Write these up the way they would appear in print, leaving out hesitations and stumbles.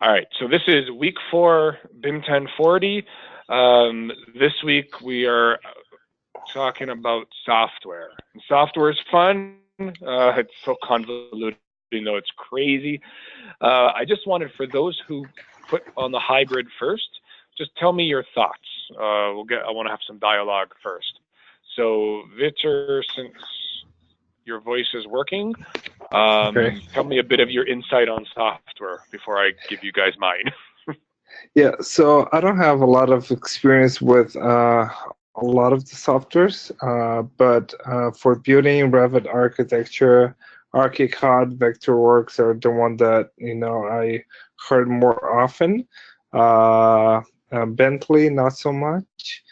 All right, so this is week 4, BIM 1040. This week we are talking about software. And software is fun. It's so convoluted, though it's crazy. I just wanted for those who put on the hybrid first, just tell me your thoughts. I want to have some dialogue first. So, Victor, since your voice is working, Okay. tell me a bit of your insight on software before I give you guys mine. Yeah, so I don't have a lot of experience with a lot of the softwares, but for building Revit architecture, ArchiCAD, Vectorworks are the one that I heard more often. Bentley, not so much.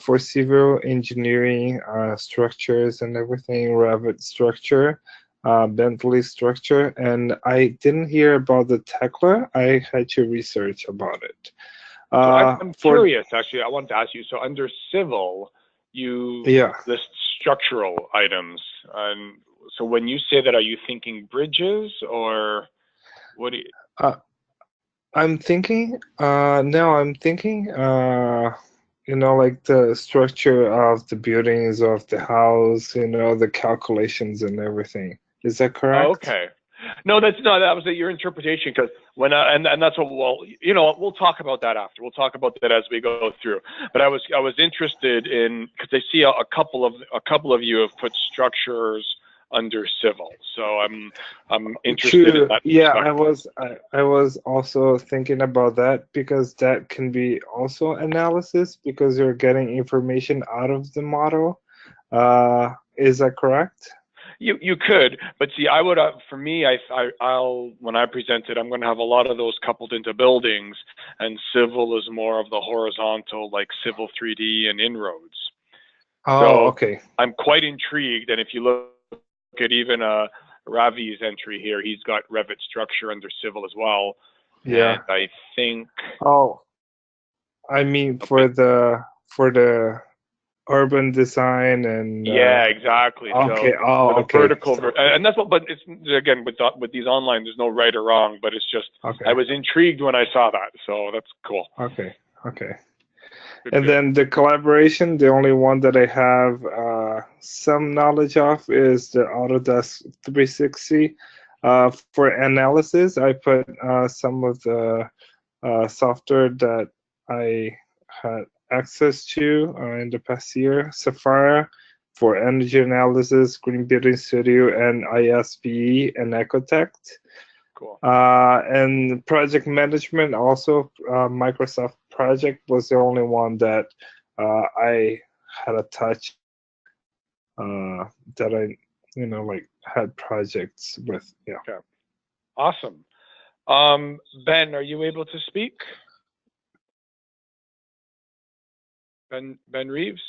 For civil engineering, structures and everything, Revit structure. Bentley structure, and I didn't hear about the Tekla. I had to research about it. So I'm For curious, actually. I wanted to ask you. So under civil, you Yeah, list structural items, and so when you say that, are you thinking bridges or what? Do you, uh, I'm thinking. No, I'm thinking. Like the structure of the buildings of the house. The calculations and everything. Is that oh, correct? okay. No, that's no. That was your interpretation. Because when and that's what we'll talk about that after. We'll talk about that as we go through. But I was interested in because I see a couple of you have put structures under civil. So I'm interested in True. that Yeah, I perspective. was I was also thinking about that because that can be also analysis because you're getting information out of the model. Is that correct? You could, but see, I would for me, I'll when I present it, I'm going to have a lot of those coupled into buildings, and civil is more of the horizontal, like civil 3D and inroads. Oh, So okay. I'm quite intrigued, and if you look at even Ravi's entry here, he's got Revit structure under civil as well, and Yeah. I think Oh, I mean a bit. for the urban design and Yeah, exactly. okay. So for Oh, the okay. vertical, and that's what. But it's again with these online, there's no right or wrong. But it's just I Okay. was intrigued when I saw that. So that's cool. Okay. Okay. Good, And good. then the collaboration, the only one that I have some knowledge of is the Autodesk 360. For analysis, I put some of the software that I had access to in the past year, Sapphire for energy analysis, Green Building Studio, and ISVE and Ecotect. Cool. And project management, also Microsoft Project was the only one that I had a touch that I, like had projects with. Yeah. Okay. Awesome. Ben, are you able to speak? Ben Reeves.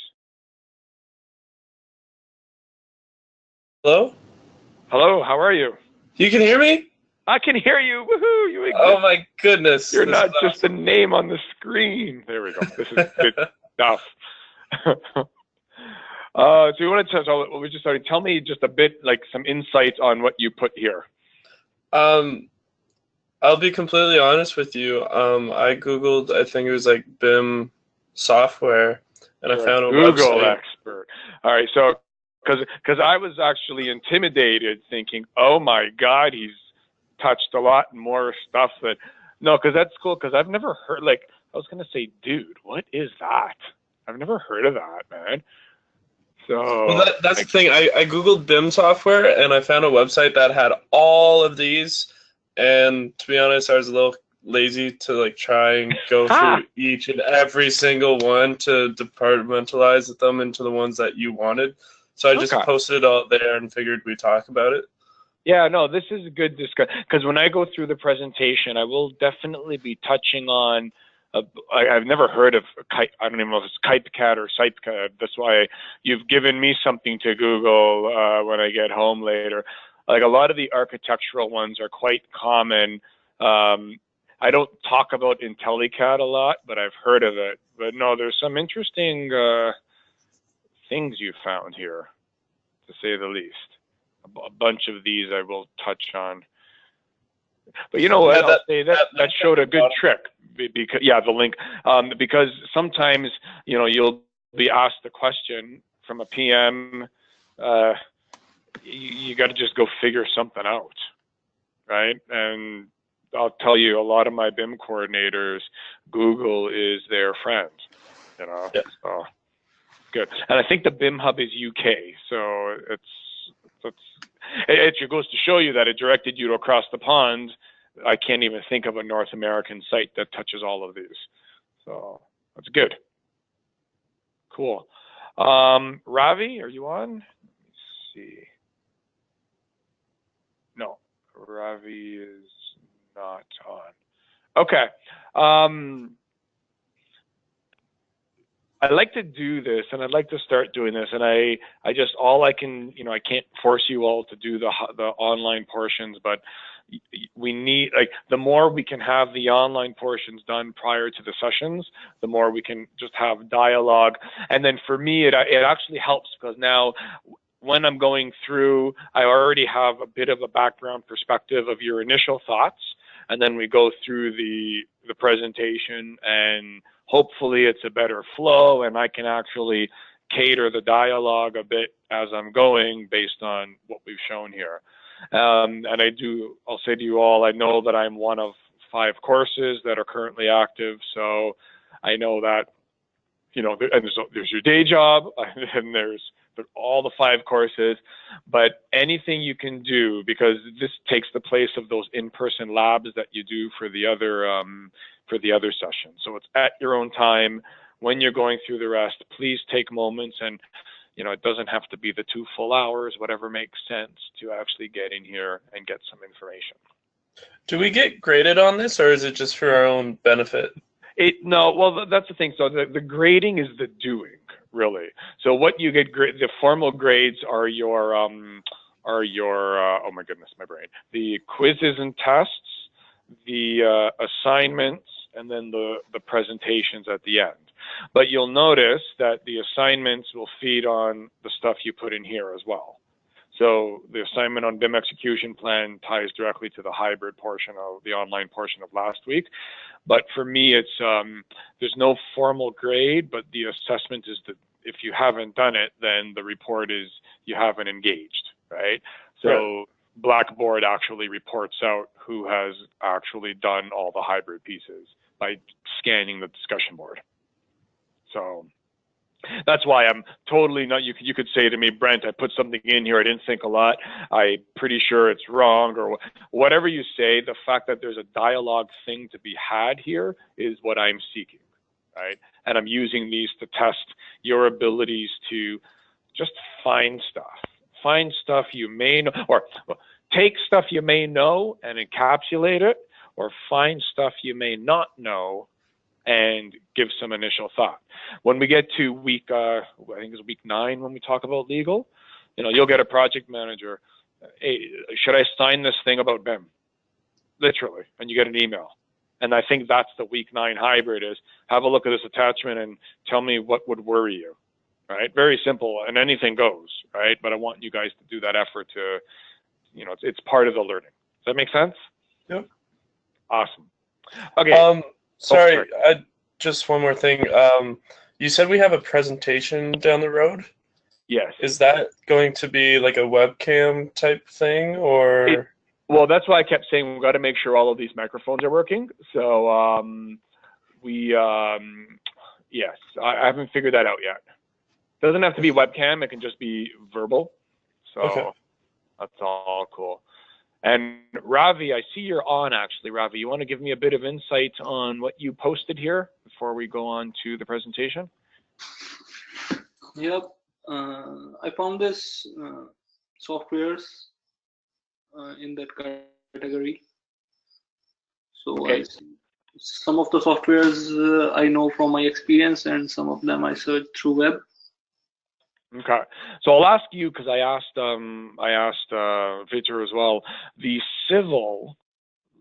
Hello? Hello. How are you? You can hear me? I can hear you. Woohoo! You Oh exist. my goodness, You're this is not just a name on the screen. There we go. This is good awesome. stuff. So you want to tell? So we just started. Tell me just a bit, like some insight on what you put here. um, I'll be completely honest with you. I Googled, I think it was like BIM software, and I You're a found a Google website. expert. All right. So because I was actually intimidated, thinking, oh my God, he's touched a lot more stuff that. No, because that's cool. Because I've never heard. Like I was gonna say, dude, what is that? I've never heard of that, man. Well, So that's I the thing. I Googled BIM software, and I found a website that had all of these. And to be honest, I was a little lazy to like try and go ha. through each and every single one to departmentalize them into the ones that you wanted. So I just Okay. posted it all there and figured we'd talk about it. Yeah, no, this is a good discussion because when I go through the presentation, I will definitely be touching on. I've never heard of kite. I don't even know if it's KiteCAD or SiteCAD. That's why you've given me something to Google when I get home later. Like a lot of the architectural ones are quite common. I don't talk about IntelliCAD a lot, but I've heard of it. But no, there's some interesting things you found here, to say the least. A bunch of these I will touch on. But you know what? Yeah, I'll say that showed a good trick. Because the link, because sometimes you'll be asked a question from a PM. You got to just go figure something out, right? And I'll tell you, a lot of my BIM coordinators, Google is their friend. Yeah. So good. And I think the BIM hub is UK, so it goes to show you that it directed you to across the pond. I can't even think of a North American site that touches all of these. So that's good. Cool. Ravi, are you on? Let's see. No, Ravi is not on. Okay. I'd like to do this, and I'd like to start doing this, and I can't force you all to do the online portions, but we need, the more we can have the online portions done prior to the sessions, the more we can just have dialogue. And then for me, it actually helps, because now when I'm going through, I already have a bit of a background perspective of your initial thoughts, and then we go through the presentation, and hopefully it's a better flow, and I can actually cater the dialogue a bit as I'm going based on what we've shown here. And I'll say to you all, I know that I'm one of 5 courses that are currently active, so I know that, and there's your day job, and there's all the 5 courses, but anything you can do, because this takes the place of those in-person labs that you do for the other sessions. So it's at your own time. When you're going through the rest, please take moments, and it doesn't have to be the 2 full hours, whatever makes sense, to actually get in here and get some information. Do we get graded on this, or is it just for our own benefit? No, well, that's the thing. So the grading is the doing, really. So what you get, the formal grades are your oh my goodness, my brain. The quizzes and tests, the assignments, and then the presentations at the end. But you'll notice that the assignments will feed on the stuff you put in here as well. So the assignment on BIM execution plan ties directly to the hybrid portion of the online portion of last week. But for me, it's there's no formal grade, but the assessment is that if you haven't done it, then the report is you haven't engaged, right? So right. Blackboard actually reports out who has actually done all the hybrid pieces by scanning the discussion board. So that's why I'm totally not, you could say to me, Brent, I put something in here, I didn't think a lot, I'm pretty sure it's wrong, or whatever you say. The fact that there's a dialogue thing to be had here is what I'm seeking, right? And I'm using these to test your abilities to just find stuff you may know, or take stuff you may know and encapsulate it, or find stuff you may not know and give some initial thought. When we get to week, I think it's week 9 when we talk about legal, you'll get a project manager, hey, should I sign this thing about BIM? Literally, and you get an email. And I think that's the week 9 hybrid is, have a look at this attachment and tell me what would worry you, right? Very simple, and anything goes, right? But I want you guys to do that effort to, it's part of the learning. Does that make sense? Yep. Awesome. Okay. Sorry, just one more thing. You said we have a presentation down the road? Yes. Is that going to be like a webcam type thing, or? Well, that's why I kept saying we've got to make sure all of these microphones are working. So yes, I haven't figured that out yet. Doesn't have to be webcam. It can just be verbal. So okay. That's all cool. And Ravi, I see you're on actually. Ravi, you want to give me a bit of insight on what you posted here before we go on to the presentation? Yep. I found this softwares in that category. So okay. Some of the softwares I know from my experience, and some of them I searched through web. Okay, so I'll ask you, because I asked Victor as well, the civil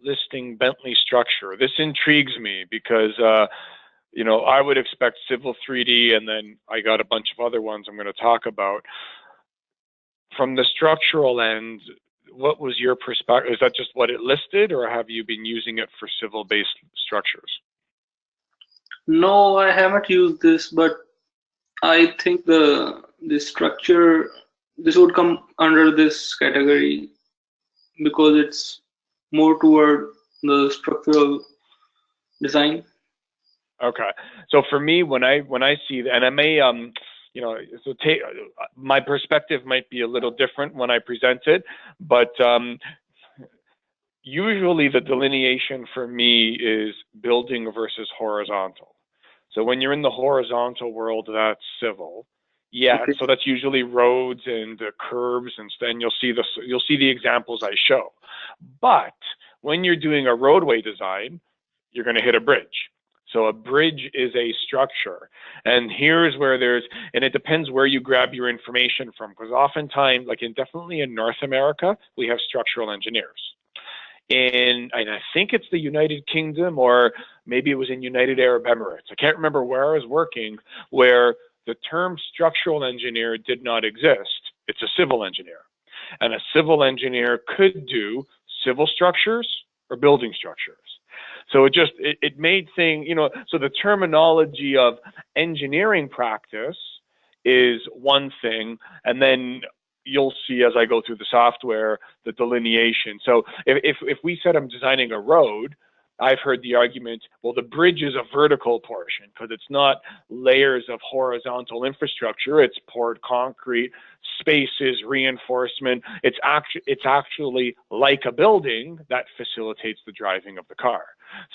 listing Bentley structure. This intrigues me because I would expect Civil 3D, and then I got a bunch of other ones I'm going to talk about. From the structural end, what was your perspective? Is that just what it listed, or have you been using it for civil-based structures? No, I haven't used this, but I think the structure, this would come under this category because it's more toward the structural design. Okay, so for me, when I see, and I may so my perspective might be a little different when I present it, but usually the delineation for me is building versus horizontal. So when you're in the horizontal world, that's civil. Yeah, Okay. so that's usually roads and curbs, and then you'll see the examples I show. But when you're doing a roadway design, you're going to hit a bridge. So a bridge is a structure, and here's where and it depends where you grab your information from, because oftentimes, definitely in North America, we have structural engineers. And I think it's the United Kingdom, or maybe it was in United Arab Emirates. I can't remember where I was working, where the term structural engineer did not exist. It's a civil engineer. And a civil engineer could do civil structures or building structures. So it made things, so the terminology of engineering practice is one thing, and then you'll see as I go through the software, the delineation. So if we said I'm designing a road, I've heard the argument, well, the bridge is a vertical portion because it's not layers of horizontal infrastructure. It's poured concrete, spaces, reinforcement. It's actually like a building that facilitates the driving of the car.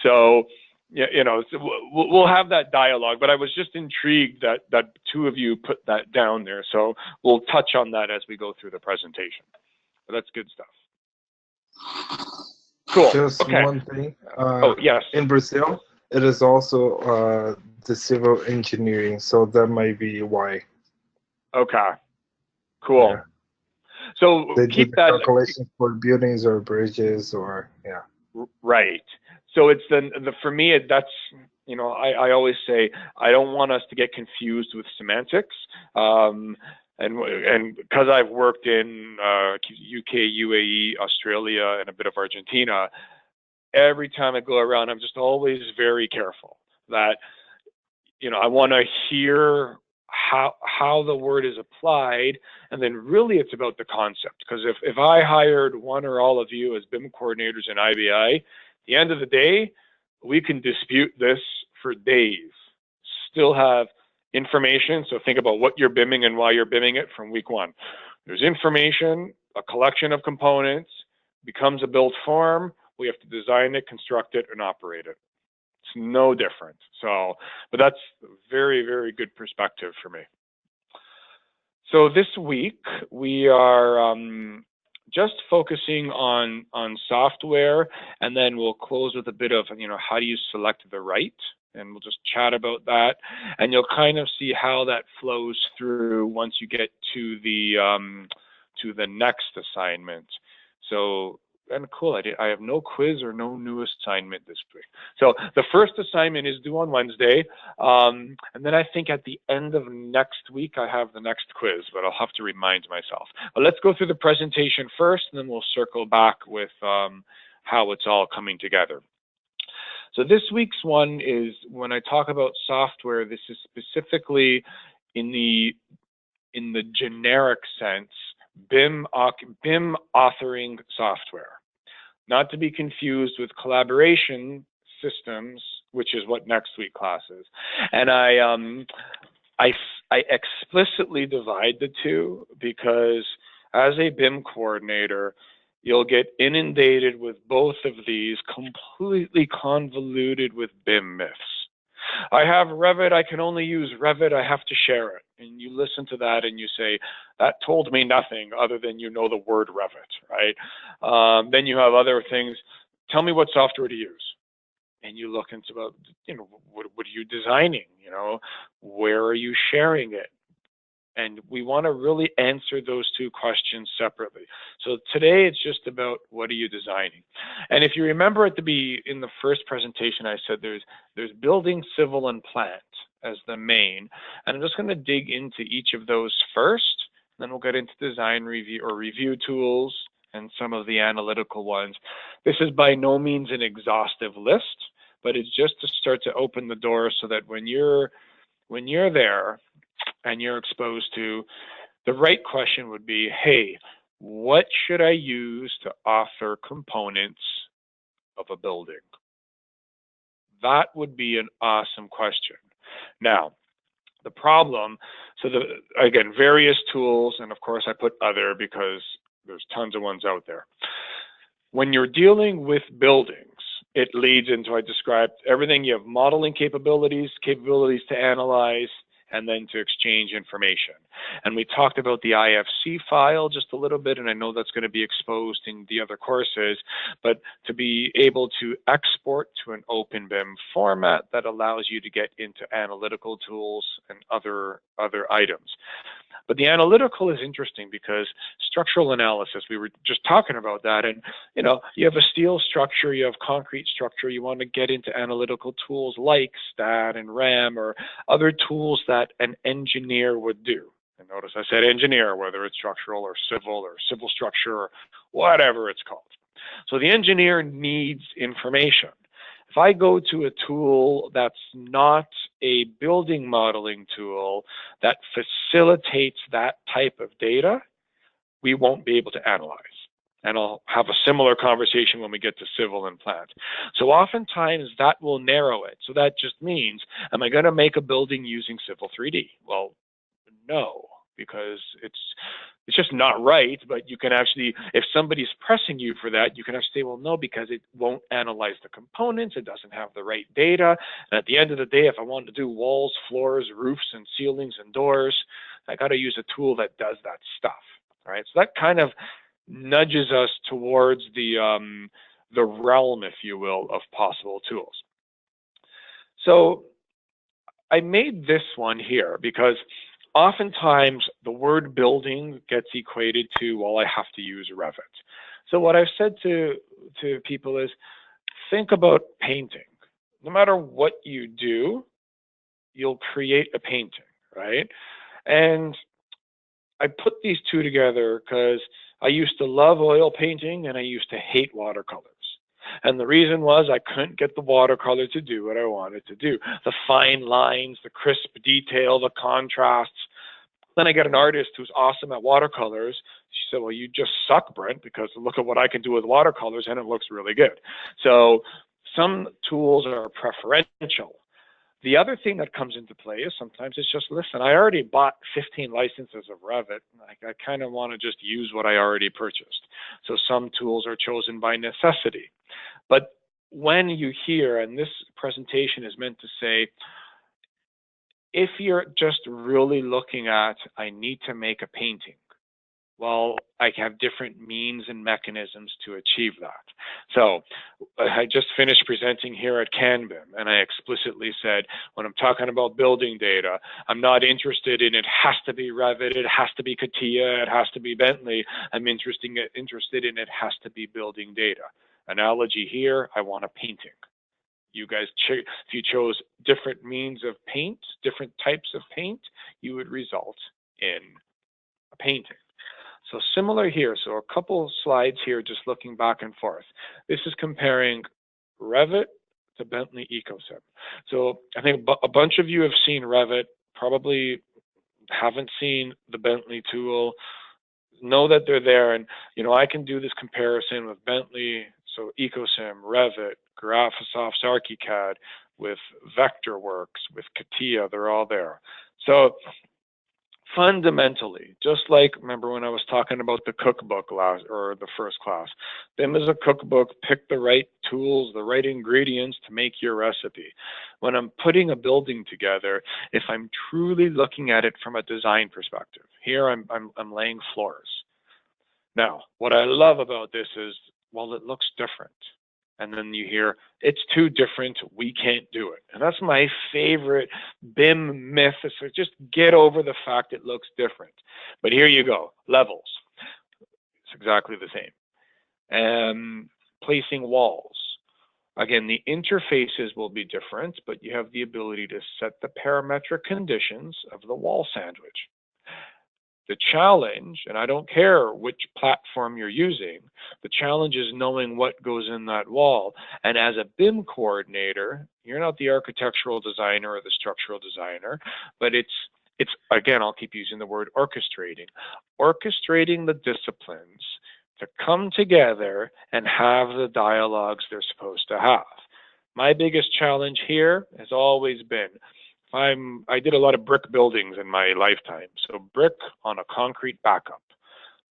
So, we'll have that dialogue, but I was just intrigued that two of you put that down there. So we'll touch on that as we go through the presentation. But that's good stuff. Cool. Just okay. one thing. Yes. In Brazil, it is also the civil engineering, so that might be why. Okay. Cool. Yeah. So they keep do the that calculations for buildings or bridges or right. So it's for me that's I always say I don't want us to get confused with semantics. And because I've worked in UK, UAE, Australia, and a bit of Argentina, every time I go around, I'm just always very careful that, I want to hear how the word is applied, and then really it's about the concept. Because if I hired one or all of you as BIM coordinators in IBI, at the end of the day, we can dispute this for days. Still have information, so think about what you're BIMing and why you're BIMing it from week one. There's information, a collection of components, becomes a built form, we have to design it, construct it, and operate it. It's no different. So, but that's very, very good perspective for me. So this week, we are just focusing on software, and then we'll close with a bit of, how do you select the right? And we'll just chat about that, and you'll kind of see how that flows through once you get to the next assignment. So, and cool, I have no quiz or no new assignment this week. So the first assignment is due on Wednesday, and then I think at the end of next week I have the next quiz, but I'll have to remind myself. But let's go through the presentation first, and then we'll circle back with how it's all coming together. So this week's one is, when I talk about software, this is specifically in the generic sense, BIM authoring software. Not to be confused with collaboration systems, which is what next week class is. And I explicitly divide the two because as a BIM coordinator, you'll get inundated with both of these, completely convoluted with BIM myths. I have Revit, I can only use Revit, I have to share it. And you listen to that and you say, that told me nothing other than the word Revit, right? Then you have other things, tell me what software to use. And you look into, what are you designing? Where are you sharing it? And we want to really answer those two questions separately. So today it's just about what are you designing? And if you remember in the first presentation, I said there's building, civil, and plant as the main. And I'm just going to dig into each of those first. Then we'll get into design review or review tools, and some of the analytical ones. This is by no means an exhaustive list, but it's just to start to open the door so that when you're there and you're exposed to, the right question would be, hey, what should I use to author components of a building? That would be an awesome question. Now, the problem, so again, various tools, and of course I put other because there's tons of ones out there. When you're dealing with buildings, it leads into, I described everything. You have modeling capabilities to analyze, and then to exchange information. And we talked about the IFC file just a little bit, and I know that's going to be exposed in the other courses, but to be able to export to an OpenBIM format that allows you to get into analytical tools and other items. But the analytical is interesting because structural analysis, we were just talking about that, and you have a steel structure, you have concrete structure, you want to get into analytical tools like STAT and RAM or other tools that an engineer would do. And notice I said engineer, whether it's structural or civil structure or whatever it's called. So the engineer needs information. If I go to a tool that's not a building modeling tool that facilitates that type of data, we won't be able to analyze. And I'll have a similar conversation when we get to civil and plant. So oftentimes that will narrow it. So that just means, am I going to make a building using Civil 3D? Well, no, because it's just not right. But you can actually, if somebody's pressing you for that, you can actually say, well, no, because it won't analyze the components. It doesn't have the right data. And at the end of the day, if I want to do walls, floors, roofs, and ceilings and doors, I got to use a tool that does that stuff. All right. So that kind of nudges us towards the realm, if you will, of possible tools. So I made this one here because oftentimes the word building gets equated to, well, I have to use Revit. So what I've said to people is, think about painting. No matter what you do, you'll create a painting, right? And I put these two together because I used to love oil painting and I used to hate watercolors. And the reason was I couldn't get the watercolor to do what I wanted to do. The fine lines, the crisp detail, the contrasts. Then I get an artist who's awesome at watercolors. She said, well, you just suck, Brent, because look at what I can do with watercolors and it looks really good. So some tools are preferential. The other thing that comes into play is sometimes it's just, listen, I already bought 15 licenses of Revit. I kind of want to just use what I already purchased. So some tools are chosen by necessity. But when you hear, and this presentation is meant to say, if you're just really looking at, I need to make a painting, well, I have different means and mechanisms to achieve that. So I just finished presenting here at CanBIM, and I explicitly said, when I'm talking about building data, I'm not interested in it has to be Revit, it has to be CATIA, it has to be Bentley. I'm interested in it has to be building data. Analogy here, I want a painting. You guys, if you chose different means of paint, different types of paint, you would result in a painting. So similar here, so a couple slides here just looking back and forth. This is comparing Revit to Bentley EcoSim. So I think a bunch of you have seen Revit, probably haven't seen the Bentley tool, know that they're there, and I can do this comparison with Bentley, so EcoSim, Revit, Graphisoft's ArchiCAD, with Vectorworks, with CATIA, they're all there. So fundamentally, just like, remember when I was talking about the cookbook the first class, BIM is a cookbook, pick the right tools, the right ingredients to make your recipe. When I'm putting a building together, if I'm truly looking at it from a design perspective, here I'm laying floors. Now, what I love about this is, well, it looks different. And then you hear, it's too different, we can't do it. And that's my favorite BIM myth, is to just get over the fact it looks different. But here you go, levels. It's exactly the same. Placing walls. Again, the interfaces will be different, but you have the ability to set the parametric conditions of the wall sandwich. The challenge, and I don't care which platform you're using, the challenge is knowing what goes in that wall. And as a BIM coordinator, you're not the architectural designer or the structural designer, but it's again, I'll keep using the word orchestrating. Orchestrating the disciplines to come together and have the dialogues they're supposed to have. My biggest challenge here has always been, I did a lot of brick buildings in my lifetime. So brick on a concrete backup.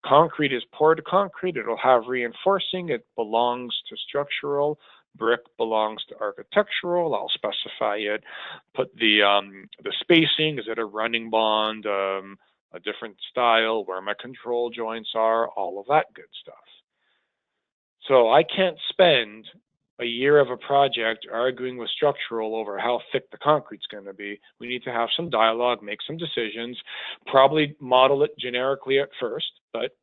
Concrete is poured concrete. It'll have reinforcing. It belongs to structural. Brick belongs to architectural. I'll specify it. Put the spacing. Is it a running bond? A different style? Where my control joints are? All of that good stuff. So I can't spend a year of a project arguing with structural over how thick the concrete's going to be. We need to have some dialogue, make some decisions, probably model it generically at first, but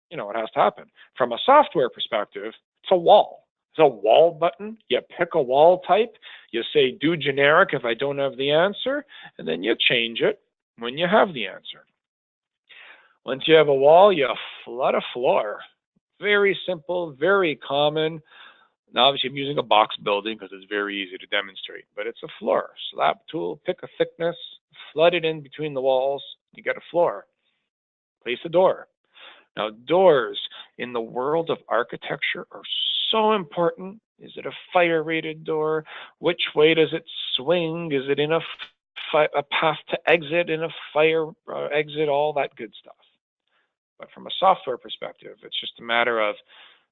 you know, it has to happen. From a software perspective, it's a wall. It's a wall button. You pick a wall type. You say, do generic if I don't have the answer, and then you change it when you have the answer. Once you have a wall, you flood a floor. Very simple, very common. Now, obviously, I'm using a box building because it's very easy to demonstrate, but it's a floor. Slab tool, pick a thickness, flood it in between the walls, you get a floor. Place a door. Now, doors in the world of architecture are so important. Is it a fire-rated door? Which way does it swing? Is it in a path to exit, in a fire exit, all that good stuff. But from a software perspective, it's just a matter of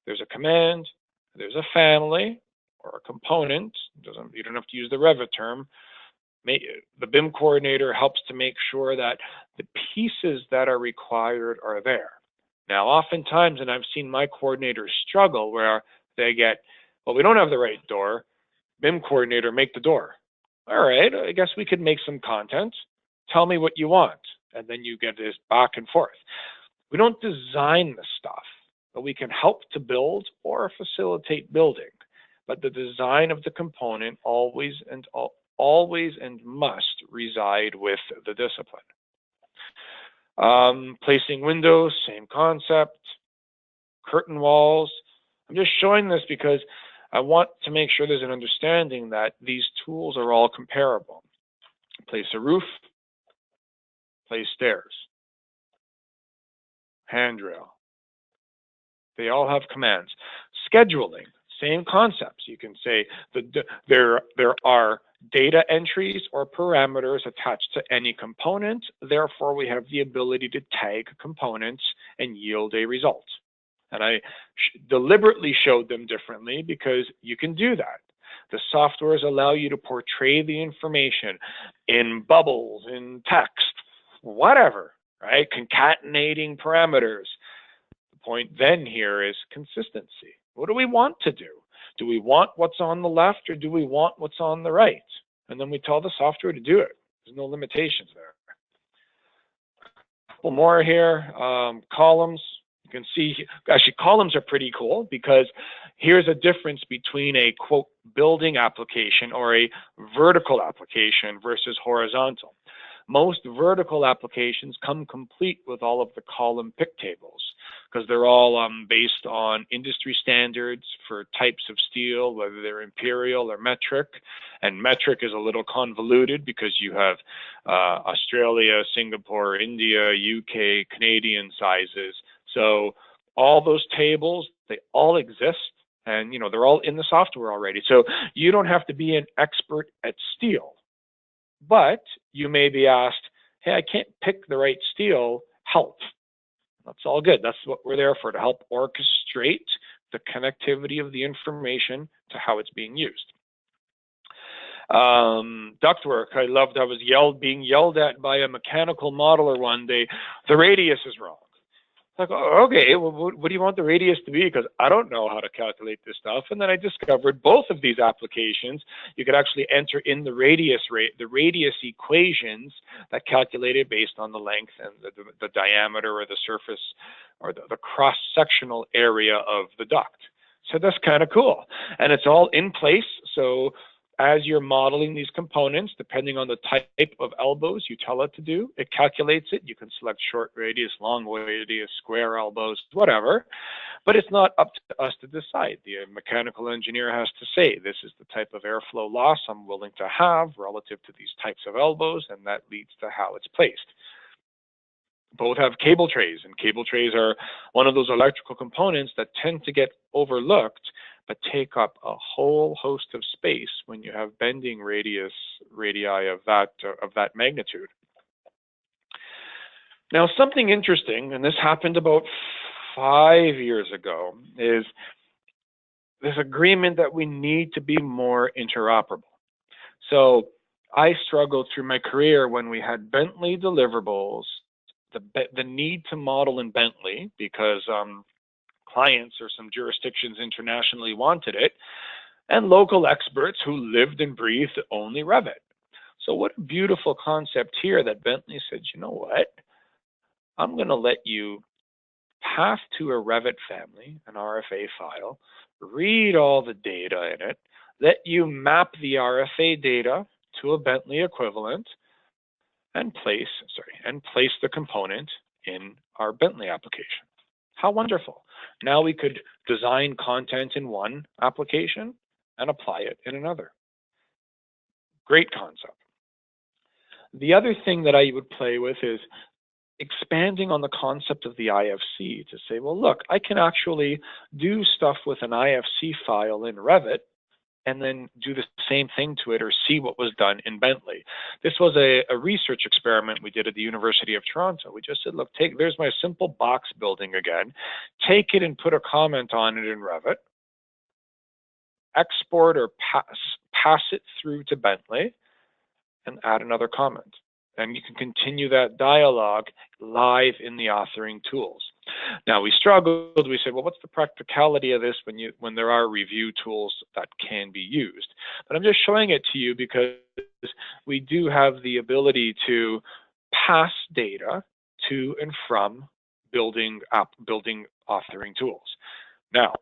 there's a command, there's a family or a component. You don't have to use the Revit term. The BIM coordinator helps to make sure that the pieces that are required are there. Now, oftentimes, and I've seen my coordinators struggle where they get, well, we don't have the right door. BIM coordinator, make the door. All right, I guess we could make some content. Tell me what you want. And then you get this back and forth. We don't design the stuff, but we can help to build or facilitate building. But the design of the component always and must reside with the discipline. Placing windows, same concept. Curtain walls. I'm just showing this because I want to make sure there's an understanding that these tools are all comparable. Place a roof, place stairs, handrail. They all have commands. Scheduling, same concepts. You can say there are data entries or parameters attached to any component. Therefore, we have the ability to tag components and yield a result. And I deliberately showed them differently because you can do that. The softwares allow you to portray the information in bubbles, in text, whatever, right? Concatenating parameters. The point then here is consistency. What do we want to do? Do we want what's on the left or do we want what's on the right? And then we tell the software to do it. There's no limitations there. A couple more here. Columns. You can see, actually, columns are pretty cool because here's a difference between a, quote, building application or a vertical application versus horizontal. Most vertical applications come complete with all of the column pick tables because they're all based on industry standards for types of steel, whether they're imperial or metric. And metric is a little convoluted because you have Australia, Singapore, India, UK, Canadian sizes. So all those tables, they all exist and, you know, they're all in the software already. So you don't have to be an expert at steel. But you may be asked, hey, I can't pick the right steel, help. That's all good. That's what we're there for, to help orchestrate the connectivity of the information to how it's being used. Ductwork, I loved, I was being yelled at by a mechanical modeler one day. The radius is wrong. Like, oh, okay, well, what do you want the radius to be? Because I don't know how to calculate this stuff. And then I discovered both of these applications, you could actually enter in the radius equations that calculated based on the length and the diameter or the surface or the cross-sectional area of the duct. So that's kind of cool. And it's all in place. So as you're modeling these components, depending on the type of elbows you tell it to do, it calculates it. You can select short radius, long radius, square elbows, whatever. But it's not up to us to decide. The mechanical engineer has to say, this is the type of airflow loss I'm willing to have relative to these types of elbows, and that leads to how it's placed. Both have cable trays, and cable trays are one of those electrical components that tend to get overlooked, but take up a whole host of space when you have bending radii of that magnitude. Now, something interesting, and this happened about 5 years ago, is this agreement that we need to be more interoperable. So I struggled through my career when we had Bentley deliverables, the need to model in Bentley because clients or some jurisdictions internationally wanted it, and local experts who lived and breathed only Revit. So what a beautiful concept here that Bentley said, you know what? I'm going to let you path to a Revit family, an RFA file, read all the data in it, let you map the RFA data to a Bentley equivalent, and place the component in our Bentley application. How wonderful. Now we could design content in one application and apply it in another. Great concept. The other thing that I would play with is expanding on the concept of the IFC to say, well, look, I can actually do stuff with an IFC file in Revit and then do the same thing to it or see what was done in Bentley. This was a research experiment we did at the University of Toronto. We just said, look, there's my simple box building again. Take it and put a comment on it in Revit. Export or pass it through to Bentley and add another comment. And you can continue that dialogue live in the authoring tools. Now we struggled. We said, well, what's the practicality of this when there are review tools that can be used? But I'm just showing it to you because we do have the ability to pass data to and from building authoring tools. Now,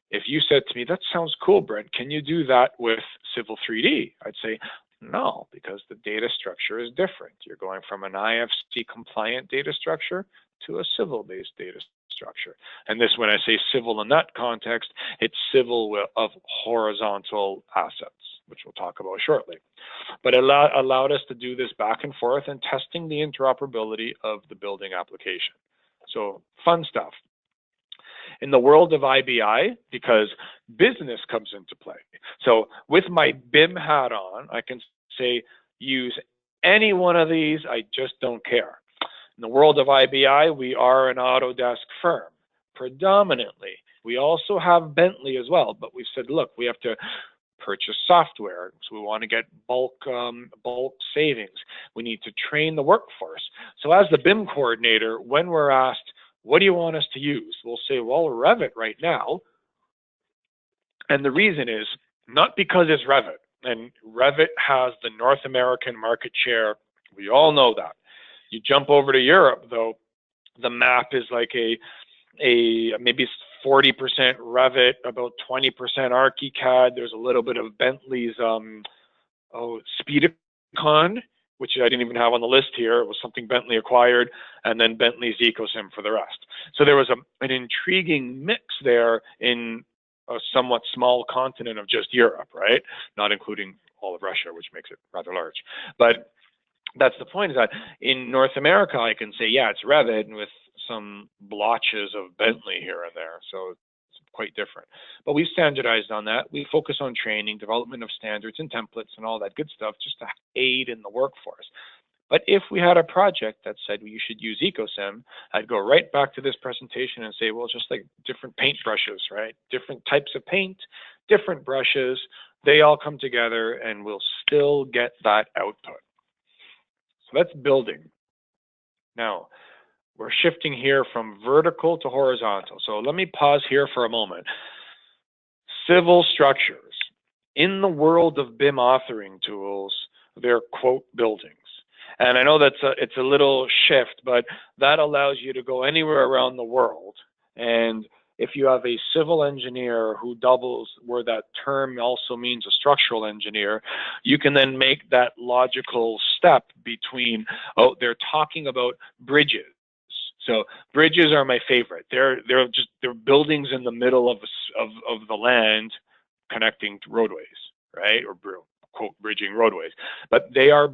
if you said to me, that sounds cool, Brent, can you do that with Civil 3D? I'd say, no, because the data structure is different. You're going from an IFC compliant data structure to a civil-based data structure. And this, when I say civil in that context, it's civil of horizontal assets, which we'll talk about shortly. But it allowed us to do this back and forth and testing the interoperability of the building application. So fun stuff. In the world of IBI, because business comes into play. So with my BIM hat on, I can say, use any one of these, I just don't care. In the world of IBI, we are an Autodesk firm, predominantly. We also have Bentley as well, but we've said, look, we have to purchase software, so we want to get bulk savings. We need to train the workforce. So as the BIM coordinator, when we're asked, what do you want us to use? We'll say, well, Revit right now. And the reason is not because it's Revit. And Revit has the North American market share. We all know that. You jump over to Europe, though, the map is like a maybe 40% Revit, about 20% ArchiCAD. There's a little bit of Bentley's Speedicon, which I didn't even have on the list here. It was something Bentley acquired, and then Bentley's EcoSim for the rest. So there was an intriguing mix there in a somewhat small continent of just Europe, right? Not including all of Russia, which makes it rather large. But that's the point, is that in North America, I can say, yeah, it's Revit with some blotches of Bentley here and there. So it's quite different. But we've standardized on that. We focus on training, development of standards and templates and all that good stuff just to aid in the workforce. But if we had a project that said, well, you should use EcoSim, I'd go right back to this presentation and say, well, just like different paint brushes, right? Different types of paint, different brushes, they all come together and we'll still get that output. So that's building. Now, we're shifting here from vertical to horizontal. So let me pause here for a moment. Civil structures. In the world of BIM authoring tools, they're quote buildings. And I know it's a little shift, but that allows you to go anywhere around the world and if you have a civil engineer who doubles where that term also means a structural engineer, you can then make that logical step between, oh, they're talking about bridges. So bridges are my favorite. They're buildings in the middle of the land connecting to roadways, right? Or quote bridging roadways. But they are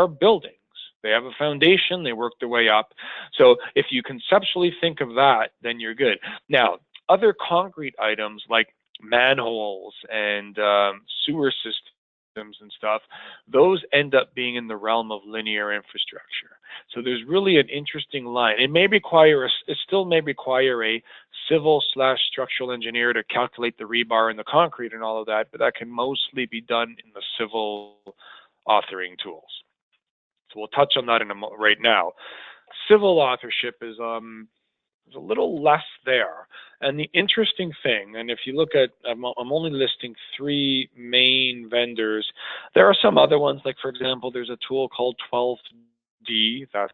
buildings. They have a foundation, they work their way up. So if you conceptually think of that, then you're good. Now, other concrete items like manholes and sewer systems and stuff, those end up being in the realm of linear infrastructure. So there's really an interesting line. It still may require a civil/structural engineer to calculate the rebar and the concrete and all of that, but that can mostly be done in the civil authoring tools. So we'll touch on that right now. Civil authorship is a little less there. And the interesting thing, and if you look at, I'm only listing 3 main vendors. There are some other ones, like for example, there's a tool called 12D that's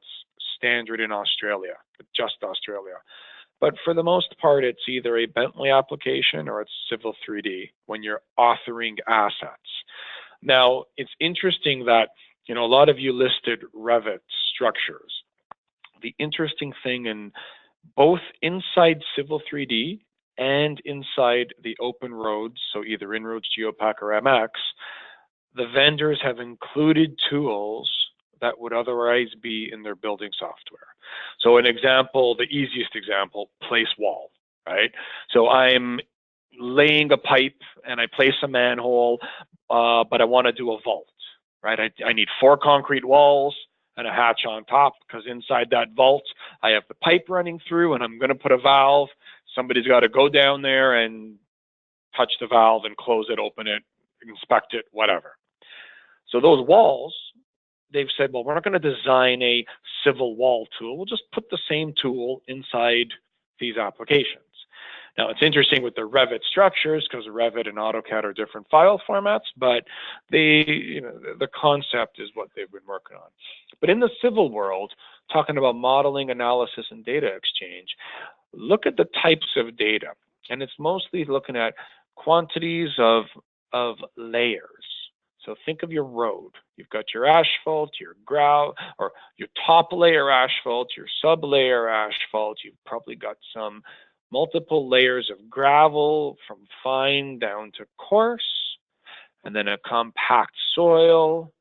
standard in Australia, just Australia. But for the most part, it's either a Bentley application or it's Civil 3D when you're authoring assets. Now, it's interesting that a lot of you listed Revit structures. The interesting thing in both inside Civil 3D and inside the open roads, so either InRoads, Geopack, or MX, the vendors have included tools that would otherwise be in their building software. So an example, the easiest example, place wall, right? So I'm laying a pipe and I place a manhole, but I want to do a vault. Right, I need 4 concrete walls and a hatch on top, because inside that vault, I have the pipe running through and I'm going to put a valve. Somebody's got to go down there and touch the valve and close it, open it, inspect it, whatever. So those walls, they've said, well, we're not going to design a civil wall tool. We'll just put the same tool inside these applications. Now, it's interesting with the Revit structures, because Revit and AutoCAD are different file formats, but the concept is what they've been working on. But in the civil world, talking about modeling, analysis, and data exchange, look at the types of data. And it's mostly looking at quantities of layers. So think of your road. You've got your asphalt, your grout, or your top layer asphalt, your sub-layer asphalt. You've probably got some multiple layers of gravel from fine down to coarse, and then a compact soil.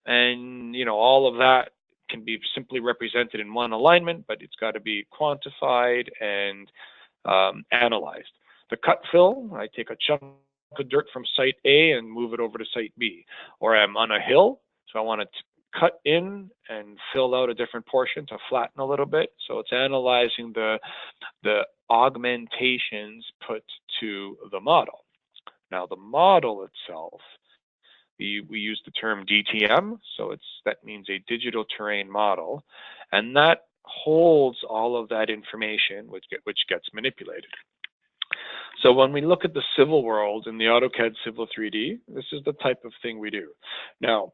And, all of that can be simply represented in one alignment, but it's got to be quantified and analyzed. The cut fill, I take a chunk of dirt from site A and move it over to site B. Or I'm on a hill, so I want to cut in and fill out a different portion to flatten a little bit. So it's analyzing the augmentations put to the model. Now the model itself, we use the term DTM, so that means a digital terrain model, and that holds all of that information which gets manipulated. So when we look at the civil world in the AutoCAD Civil 3D, this is the type of thing we do. Now,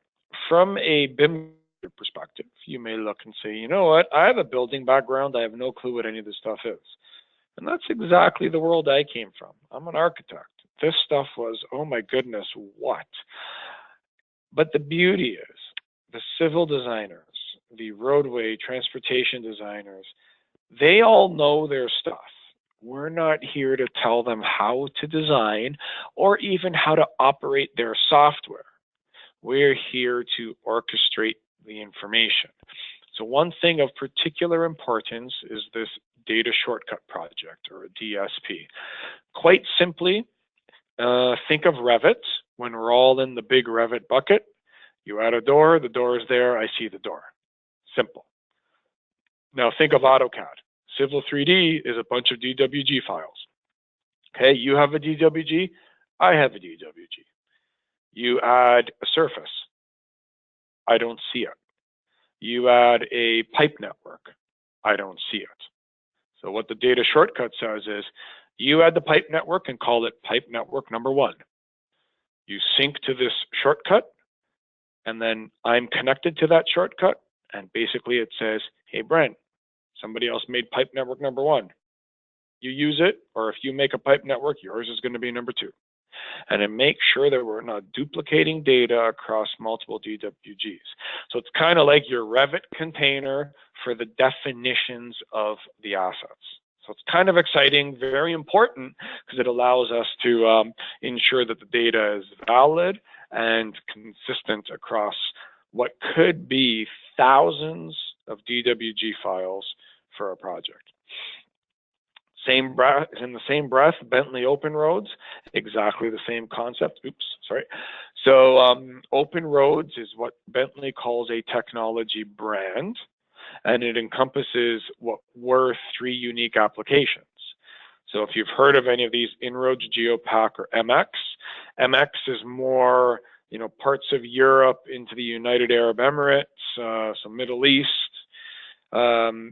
from a BIM perspective, you may look and say, you know what, I have a building background, I have no clue what any of this stuff is. And that's exactly the world I came from. I'm an architect. This stuff was, oh my goodness, what? But the beauty is, the civil designers, the roadway transportation designers, they all know their stuff. We're not here to tell them how to design or even how to operate their software. We're here to orchestrate the information. So one thing of particular importance is this data shortcut project, or a DSP. Quite simply, think of Revit. When we're all in the big Revit bucket, you add a door, the door is there, I see the door. Simple. Now think of AutoCAD. Civil 3D is a bunch of DWG files. Okay, you have a DWG, I have a DWG. You add a surface, I don't see it. You add a pipe network, I don't see it. So what the data shortcut says is, you add the pipe network and call it pipe network number 1. You sync to this shortcut, and then I'm connected to that shortcut, and basically it says, hey Brent, somebody else made pipe network number 1. you use it, or if you make a pipe network, yours is going to be number 2. And then make sure that we're not duplicating data across multiple DWGs. So it's kind of like your Revit container for the definitions of the assets. So it's kind of exciting, very important, because it allows us to ensure that the data is valid and consistent across what could be thousands of DWG files for a project. In the same breath, Bentley Open Roads, exactly the same concept. Oops, sorry. So Open Roads is what Bentley calls a technology brand, and it encompasses what were 3 unique applications. So if you've heard of any of these, Inroads, Geopack, or MX, MX is more, parts of Europe into the United Arab Emirates, some Middle East.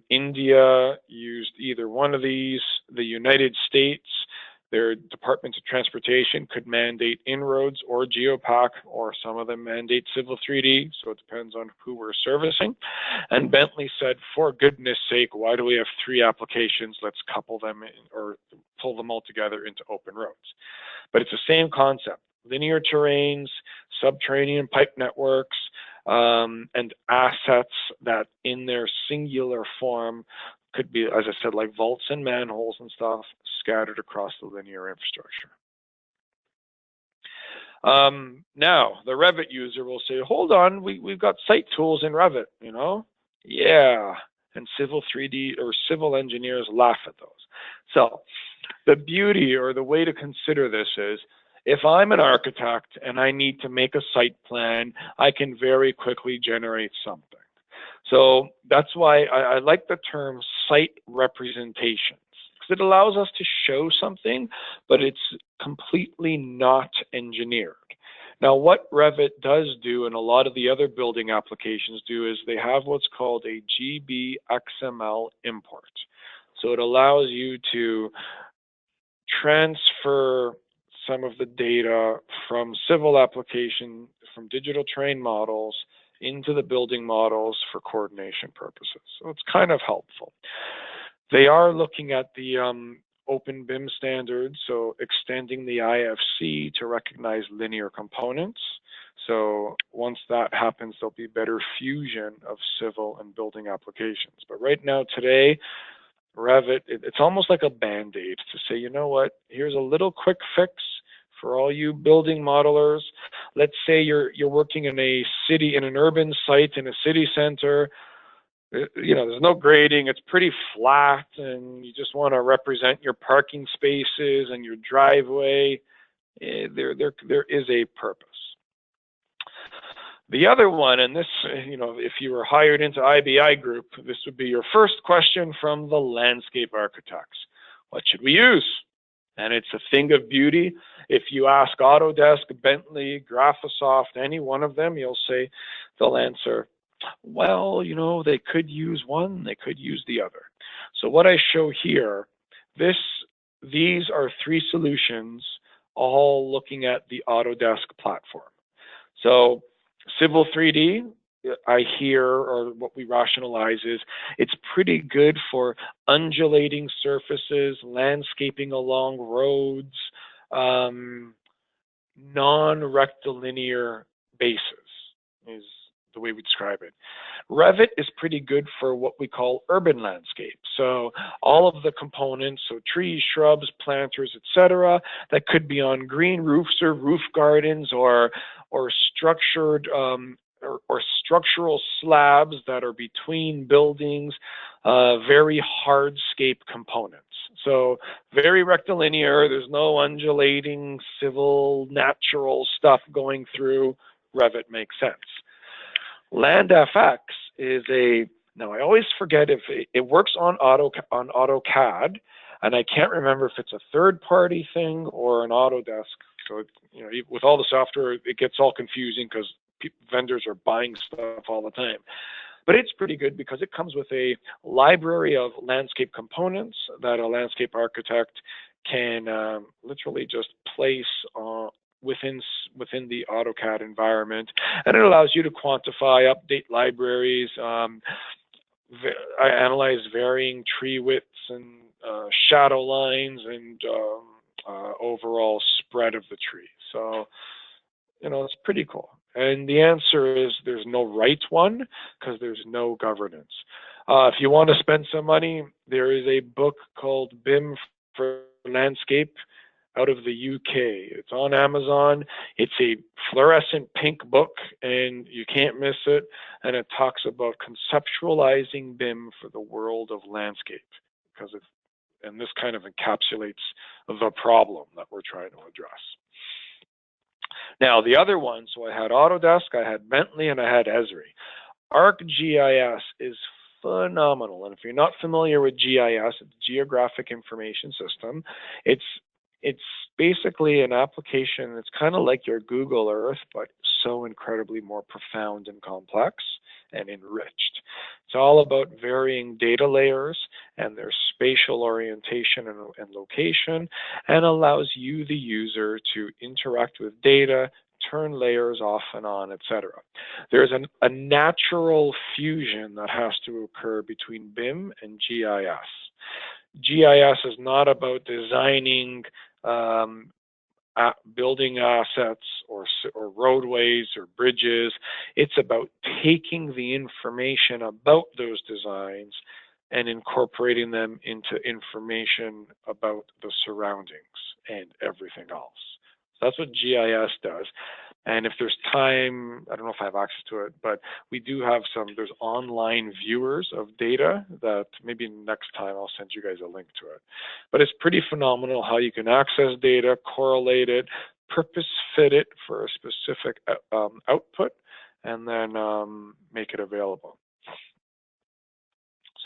India used either one of these. The United States, their departments of transportation could mandate Inroads or Geopack, or some of them mandate Civil 3D, so it depends on who we're servicing. And Bentley said, for goodness sake, why do we have 3 applications? Let's couple them or pull them all together into Open Roads. But it's the same concept. Linear terrains, subterranean pipe networks, and assets that in their singular form could be, as I said, like vaults and manholes and stuff scattered across the linear infrastructure. Now, the Revit user will say, hold on, we've got site tools in Revit, Yeah, and Civil 3D or civil engineers laugh at those. So the beauty or the way to consider this is, if I'm an architect and I need to make a site plan, I can very quickly generate something. So that's why I like the term site representations, because it allows us to show something, but it's completely not engineered. Now, what Revit does do, and a lot of the other building applications do, is they have what's called a GBXML import. So it allows you to transfer some of the data from civil application, from digital terrain models, into the building models for coordination purposes. So it's kind of helpful. They are looking at the Open BIM standards, so extending the IFC to recognize linear components. So once that happens, there'll be better fusion of civil and building applications. But right now, today, Revit, it's almost like a Band-Aid to say, you know what, here's a little quick fix for all you building modelers. Let's say you're working in a city, in an urban site, in a city center. There's no grading, it's pretty flat, and you just want to represent your parking spaces and your driveway. There is a purpose. The other one, and this, if you were hired into IBI Group, this would be your first question from the landscape architects. What should we use? And it's a thing of beauty. If you ask Autodesk, Bentley, Graphisoft, any one of them, they'll answer, well, they could use one, they could use the other. So what I show here, these are 3 solutions, all looking at the Autodesk platform. So Civil 3D, I hear, or what we rationalize is, it's pretty good for undulating surfaces, landscaping along roads, non-rectilinear bases is the way we describe it. Revit is pretty good for what we call urban landscape. So all of the components, so trees, shrubs, planters, etc., that could be on green roofs or roof gardens, or structured or structural slabs that are between buildings, very hardscape components. So very rectilinear, there's no undulating civil natural stuff going through. Revit makes sense. LandFX is now I always forget if it works on AutoCAD, and I can't remember if it's a third-party thing or an Autodesk. So with all the software, it gets all confusing because vendors are buying stuff all the time. But it's pretty good because it comes with a library of landscape components that a landscape architect can literally just place within the AutoCAD environment, and it allows you to quantify, update libraries, analyze varying tree widths and shadow lines and overall spread of the tree. So, it's pretty cool. And the answer is there's no right one because there's no governance. If you want to spend some money, there is a book called BIM for Landscape out of the UK. It's on Amazon. It's a fluorescent pink book, and you can't miss it. And it talks about conceptualizing BIM for the world of landscape, and this kind of encapsulates the problem that we're trying to address. Now, the other one, so I had Autodesk, I had Bentley, and I had Esri. ArcGIS is phenomenal. And if you're not familiar with GIS, it's Geographic Information System. It's basically an application that's kind of like your Google Earth, but so incredibly more profound and complex and enriched. It's all about varying data layers and their spatial orientation and location, and allows you, the user, to interact with data, turn layers off and on, etc. There's a natural fusion that has to occur between BIM and GIS. GIS is not about designing building assets or roadways or bridges. It's about taking the information about those designs and incorporating them into information about the surroundings and everything else. So that's what GIS does. And if there's time, I don't know if I have access to it, but we do have there's online viewers of data that maybe next time I'll send you guys a link to it. But it's pretty phenomenal how you can access data, correlate it, purpose fit it for a specific output, and then make it available.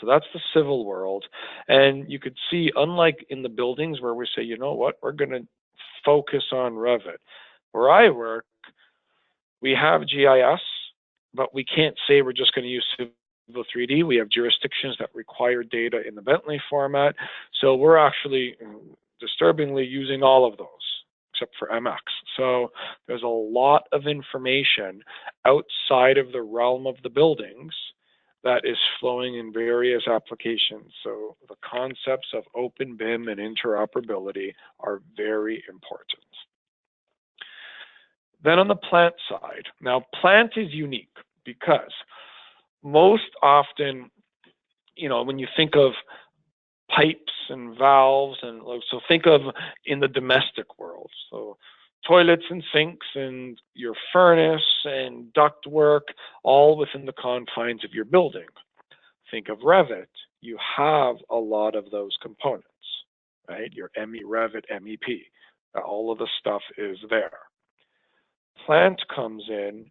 So that's the civil world. And you could see, unlike in the buildings where we say, you know what, we're going to focus on Revit. Where I work, we have GIS, but we can't say we're just going to use Civil 3D. We have jurisdictions that require data in the Bentley format. So we're actually disturbingly using all of those, except for MX. So there's a lot of information outside of the realm of the buildings that is flowing in various applications. So the concepts of open BIM and interoperability are very important. Then on the plant side, now plant is unique because most often, when you think of pipes and valves, and so think of in the domestic world, so toilets and sinks and your furnace and ductwork, all within the confines of your building. Think of Revit. You have a lot of those components, right? Your Revit MEP, all of the stuff is there. Plant comes in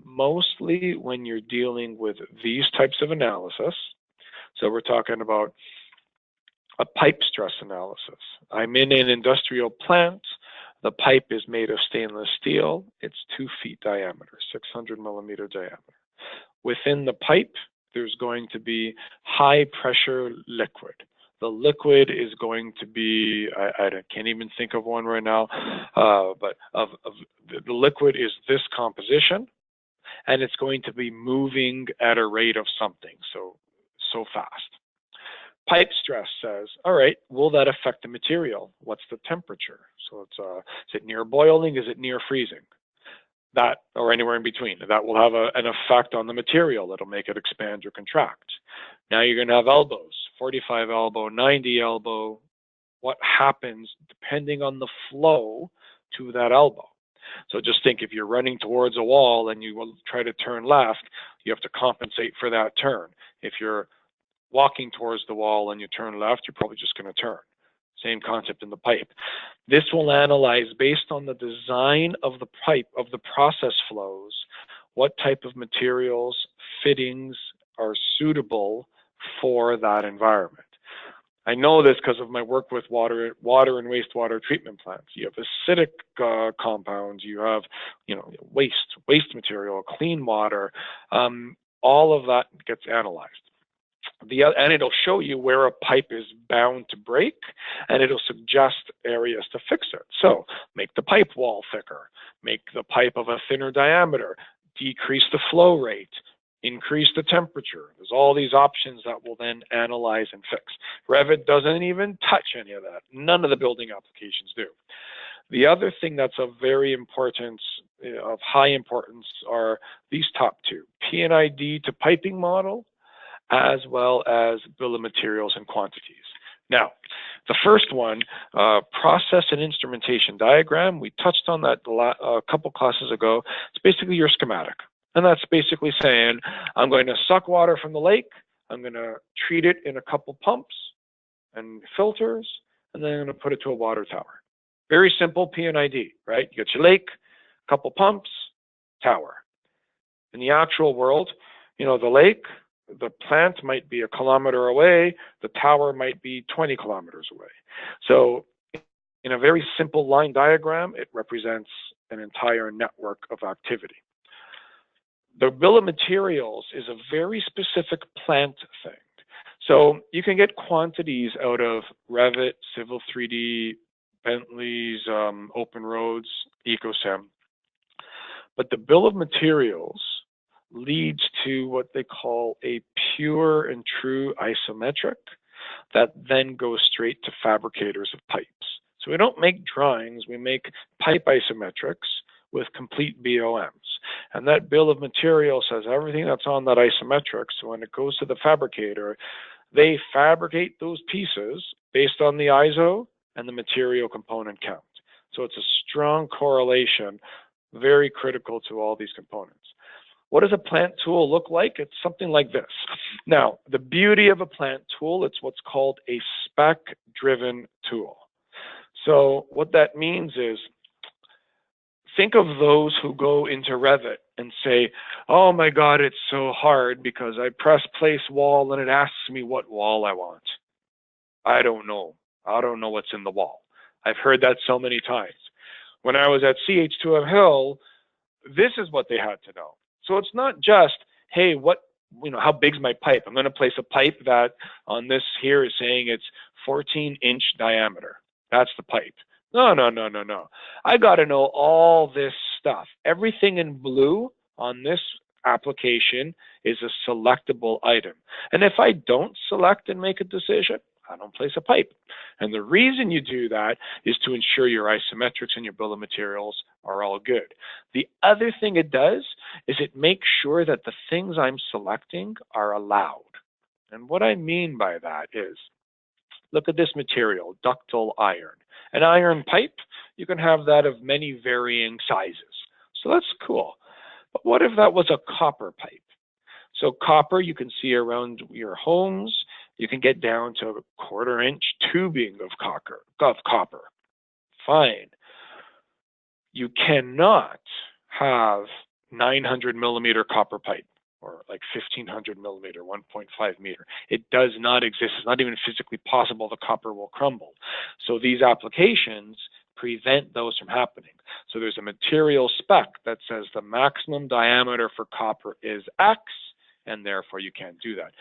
mostly when you're dealing with these types of analysis. So we're talking about a pipe stress analysis. I'm in an industrial plant. The pipe is made of stainless steel. It's 2 feet diameter, 600 millimeter diameter. Within the pipe, there's going to be high pressure liquid. The liquid is going to be, I can't even think of one right now, but the liquid is this composition, and it's going to be moving at a rate of something, so fast. Pipe stress says, all right, will that affect the material? What's the temperature? So is it near boiling? Is it near freezing? That, or anywhere in between. That will have an effect on the material. That'll make it expand or contract. Now you're going to have elbows, 45 elbow, 90 elbow. What happens depending on the flow to that elbow? So just think, if you're running towards a wall and you will try to turn left, you have to compensate for that turn. If you're walking towards the wall and you turn left, you're probably just going to turn. Same concept in the pipe. This will analyze, based on the design of the pipe, of the process flows, what type of materials, fittings are suitable for that environment. I know this because of my work with water and wastewater treatment plants. You have acidic compounds, you have waste material, clean water. All of that gets analyzed. And it'll show you where a pipe is bound to break, and it'll suggest areas to fix it. So make the pipe wall thicker, make the pipe of a thinner diameter, decrease the flow rate, increase the temperature. There's all these options that we'll then analyze and fix. Revit doesn't even touch any of that. None of the building applications do. The other thing that's of very importance, of high importance, are these top two, P&ID to piping model, as well as bill of materials and quantities. Now, the first one, process and instrumentation diagram, we touched on that a couple classes ago. It's basically your schematic. And that's basically saying, I'm going to suck water from the lake, I'm going to treat it in a couple pumps and filters, and then I'm going to put it to a water tower. Very simple P&ID, right? You get your lake, a couple pumps, tower. In the actual world, you know, the lake, the plant might be 1 kilometer away, the tower might be 20 kilometers away. So in a very simple line diagram, it represents an entire network of activity. The bill of materials is a very specific plant thing. So you can get quantities out of Revit, Civil 3D, Bentley's, Open Roads, EcoSim. But the bill of materials leads to what they call a pure and true isometric that then goes straight to fabricators of pipes. So we don't make drawings, we make pipe isometrics with complete BOMs. And that bill of materials says everything that's on that isometric. So when it goes to the fabricator, they fabricate those pieces based on the ISO and the material component count. So it's a strong correlation, very critical to all these components. What does a plant tool look like? It's something like this. Now, the beauty of a plant tool, it's what's called a spec-driven tool. So what that means is, think of those who go into Revit and say, oh my God, it's so hard because I press place wall and it asks me what wall I want. I don't know. I don't know what's in the wall. I've heard that so many times. When I was at CH2M Hill, this is what they had to know. So it's not just, hey, how big's my pipe? I'm going to place a pipe that on this here is saying it's 14-inch diameter. That's the pipe. No. I got to know all this stuff. Everything in blue on this application is a selectable item. And if I don't select and make a decision, I don't place a pipe. And the reason you do that is to ensure your isometrics and your bill of materials are all good. The other thing it does is it makes sure that the things I'm selecting are allowed. And what I mean by that is, look at this material, ductile iron. An iron pipe, you can have that of many varying sizes. So that's cool. But what if that was a copper pipe? So copper, you can see around your homes, you can get down to 1/4-inch tubing of copper. Fine. You cannot have 900 millimeter copper pipe or like 1500 millimeter, 1.5 meter. It does not exist. It's not even physically possible. The copper will crumble. So these applications prevent those from happening. So there's a material spec that says the maximum diameter for copper is X, and therefore you can't do that.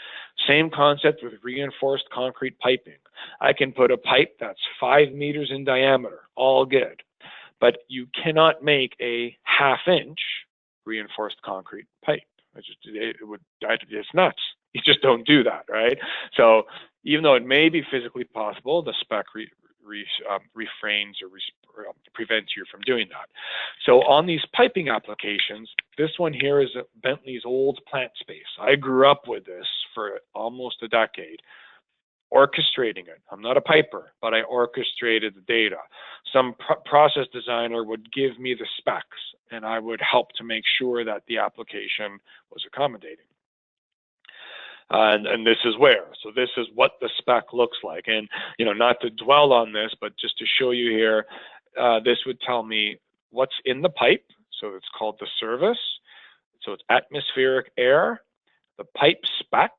Same concept with reinforced concrete piping. I can put a pipe that's 5 meters in diameter, all good, but you cannot make a 1/2-inch reinforced concrete pipe. It's nuts. You just don't do that, right? So even though it may be physically possible, the spec refrains or prevents you from doing that. So on these piping applications, this one here is Bentley's old plant space. I grew up with this for almost a decade, orchestrating it. I'm not a piper, but I orchestrated the data. Some process designer would give me the specs, and I would help to make sure that the application was accommodating. And this is where. So this is what the spec looks like. And, not to dwell on this, but just to show you here, this would tell me what's in the pipe. So it's called the service. So it's atmospheric air, the pipe spec,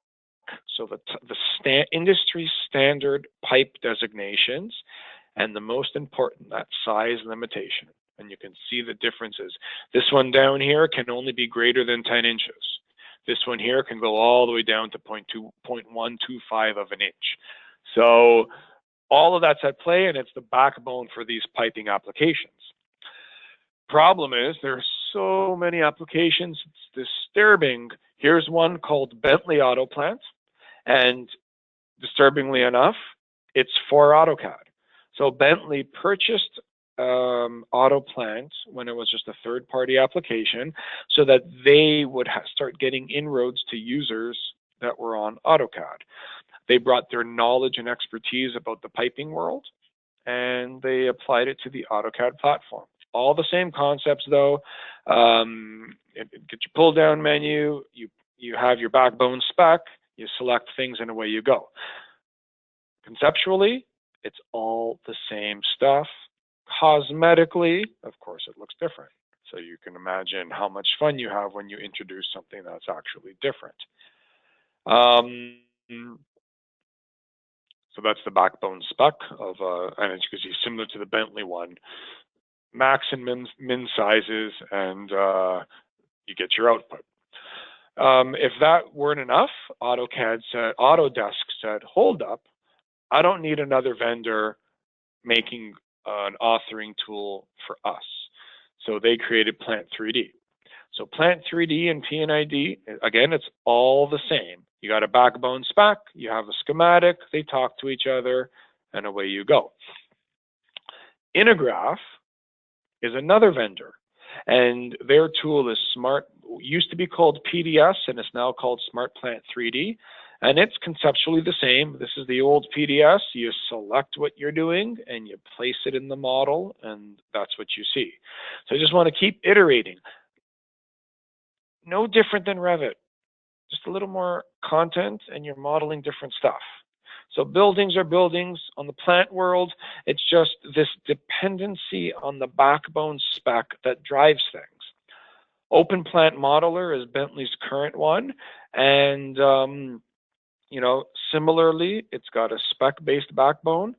so the industry standard pipe designations, and the most important, that size limitation. And you can see the differences. This one down here can only be greater than 10 inches. This one here can go all the way down to 0.125 of an inch. So all of that's at play, and it's the backbone for these piping applications. Problem is there's so many applications, it's disturbing. Here's one called Bentley AutoPlant, and disturbingly enough, it's for AutoCAD. So Bentley purchased AutoPlant when it was just a third-party application so that they would start getting inroads to users that were on AutoCAD. They brought their knowledge and expertise about the piping world, and they applied it to the AutoCAD platform. All the same concepts, though. Get your pull-down menu. You have your backbone spec. You select things, and away you go. Conceptually, it's all the same stuff. Cosmetically, of course, it looks different. So you can imagine how much fun you have when you introduce something that's actually different. So that's the backbone spec of, and as you can see, similar to the Bentley one, max and min sizes, and you get your output. If that weren't enough, Autodesk said, hold up, I don't need another vendor making an authoring tool for us. So they created Plant 3D. So Plant 3D and P&ID, again, it's all the same. You got a backbone spec, you have a schematic, they talk to each other, and away you go. Intergraph is another vendor, and their tool is used to be called PDS, and it's now called Smart Plant 3D, and it's conceptually the same. This is the old PDS. You select what you're doing, and you place it in the model, and that's what you see. So I just want to keep iterating. No different than Revit. Just a little more content, and you're modeling different stuff. So buildings are buildings. On the plant world, it's just this dependency on the backbone spec that drives things. Open Plant Modeler is Bentley's current one, and you know, similarly, it's got a spec-based backbone,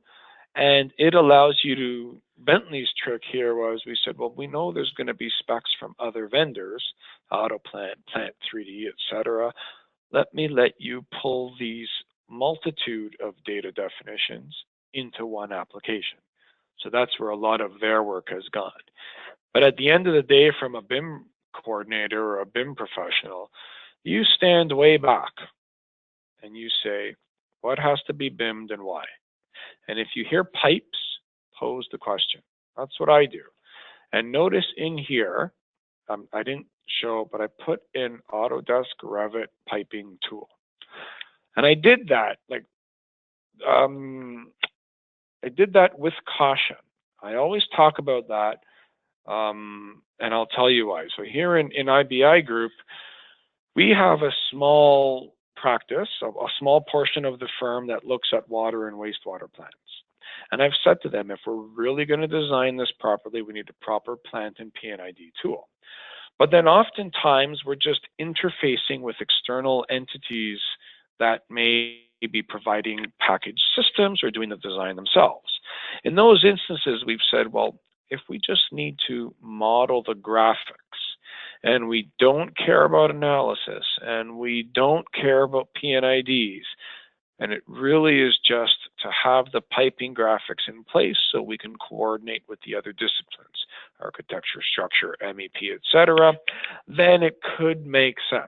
and it allows you to. Bentley's trick here was we said, well, we know there's going to be specs from other vendors, AutoPlant, Plant 3D, etc. Let you pull these multitude of data definitions into one application. So that's where a lot of their work has gone. But at the end of the day, from a BIM coordinator or a BIM professional, you stand way back and you say, what has to be BIMmed and why? And if you hear pipes, pose the question. That's what I do. And notice in here, I didn't show, but I put in Autodesk Revit piping tool. And I did that, like, I did that with caution. I always talk about that, and I'll tell you why. So here in IBI Group, we have a small practice, a small portion of the firm that looks at water and wastewater plants. And I've said to them, if we're really going to design this properly, we need a proper plant and P&ID tool. But then oftentimes we're just interfacing with external entities that may be providing packaged systems or doing the design themselves. In those instances, we've said, well, if we just need to model the graphics and we don't care about analysis and we don't care about P&IDs, and it really is just to have the piping graphics in place so we can coordinate with the other disciplines, architecture, structure, MEP, etc., then it could make sense.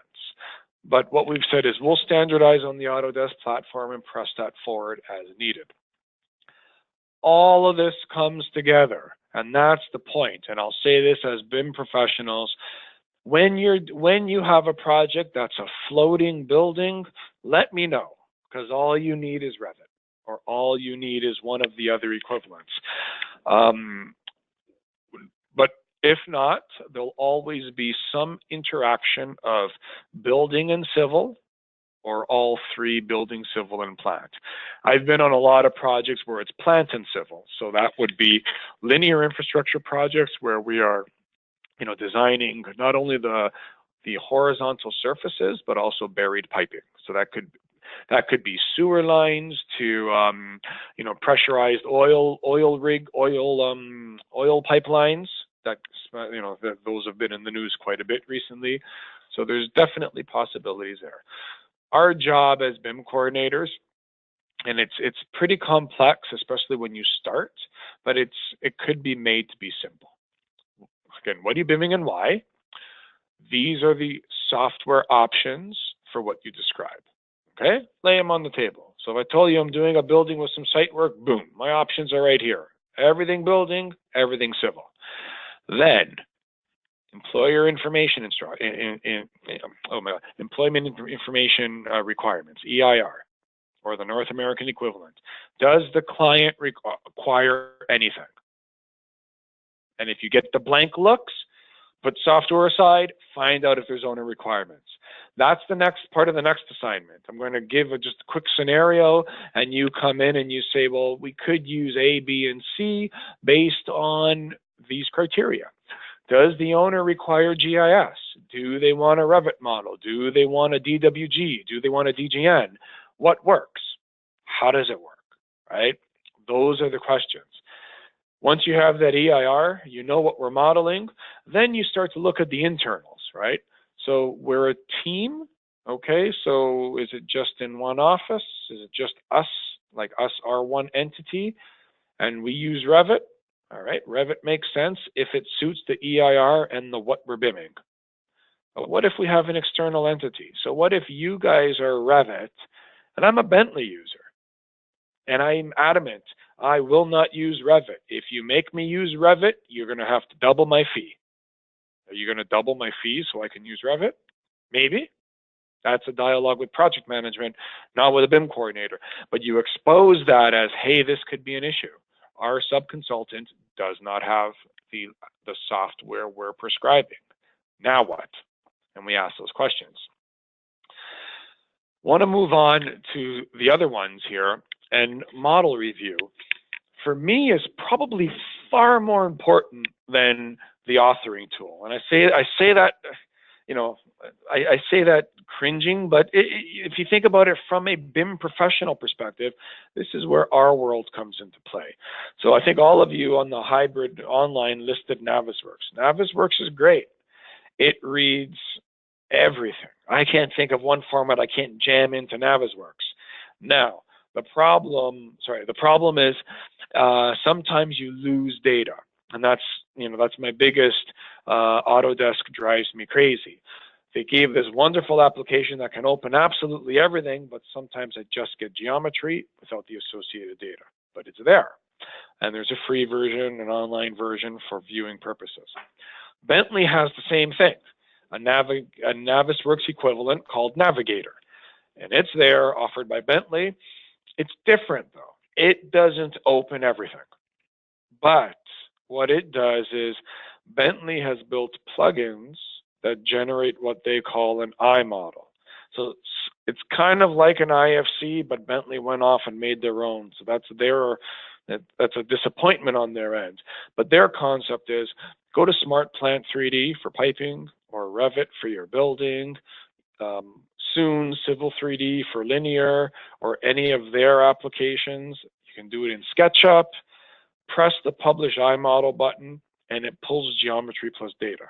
But what we've said is we'll standardize on the Autodesk platform and press that forward as needed. All of this comes together, and that's the point. And I'll say this as BIM professionals, when you have a project that's a floating building, let me know, because all you need is Revit, or all you need is one of the other equivalents. But if not, there'll always be some interaction of building and civil, or all three, building, civil, and plant. I've been on a lot of projects where it's plant and civil. So that would be linear infrastructure projects where we are, you know, designing not only the horizontal surfaces, but also buried piping. So that could be sewer lines to, you know, pressurized oil pipelines. That, you know, those have been in the news quite a bit recently. So there's definitely possibilities there. Our job as BIM coordinators, and it's pretty complex, especially when you start, but it could be made to be simple. Again, what are you BIMing and why? these are the software options for what you describe. Okay? Lay them on the table. So if I told you I'm doing a building with some site work, boom, my options are right here. Everything building, everything civil. Then, employer information employment information requirements, EIR, or the North American equivalent. Does the client require anything? And if you get the blank looks, put software aside, find out if there's owner requirements. That's the next part of the next assignment. I'm going to give just a quick scenario, and you come in and you say, well, we could use A, B, and C based on these criteria. Does the owner require GIS? Do they want a Revit model? Do they want a DWG? Do they want a DGN? What works? How does it work, right? Those are the questions. Once you have that EIR, you know what we're modeling, then you start to look at the internals, right? So we're a team, okay? So is it just in one office? Is it just us, like us are one entity, and we use Revit? All right, Revit makes sense if it suits the EIR and the what we're BIMing. But what if we have an external entity? So what if you guys are Revit, and I'm a Bentley user, and I'm adamant, I will not use Revit. If you make me use Revit, you're going to have to double my fee. Are you going to double my fee so I can use Revit? Maybe. That's a dialogue with project management, not with a BIM coordinator. But you expose that as, hey, this could be an issue. Our subconsultant does not have the software we're prescribing. Now what? And we ask those questions. Want to move on to the other ones here, and model review, for me, is probably far more important than the authoring tool. And I say that, you know, I say that cringing, but if you think about it from a BIM professional perspective, this is where our world comes into play. So I think all of you on the hybrid online listed Navisworks. Navisworks is great. It reads everything. I can't think of one format I can't jam into Navisworks. Now, the problem is sometimes you lose data, and that's my biggest Autodesk drives me crazy. They gave this wonderful application that can open absolutely everything, but sometimes I just get geometry without the associated data. But it's there, and there's a free version, an online version for viewing purposes. Bentley has the same thing, a Navisworks equivalent called Navigator, and it's there, offered by Bentley. It's different though. It doesn't open everything. But what it does is Bentley has built plugins that generate what they call an I model. So it's kind of like an IFC, but Bentley went off and made their own. So that's a disappointment on their end. But their concept is go to SmartPlant 3D for piping, or Revit for your building, soon Civil 3D for linear, or any of their applications. You can do it in SketchUp, press the Publish iModel button, and it pulls geometry plus data.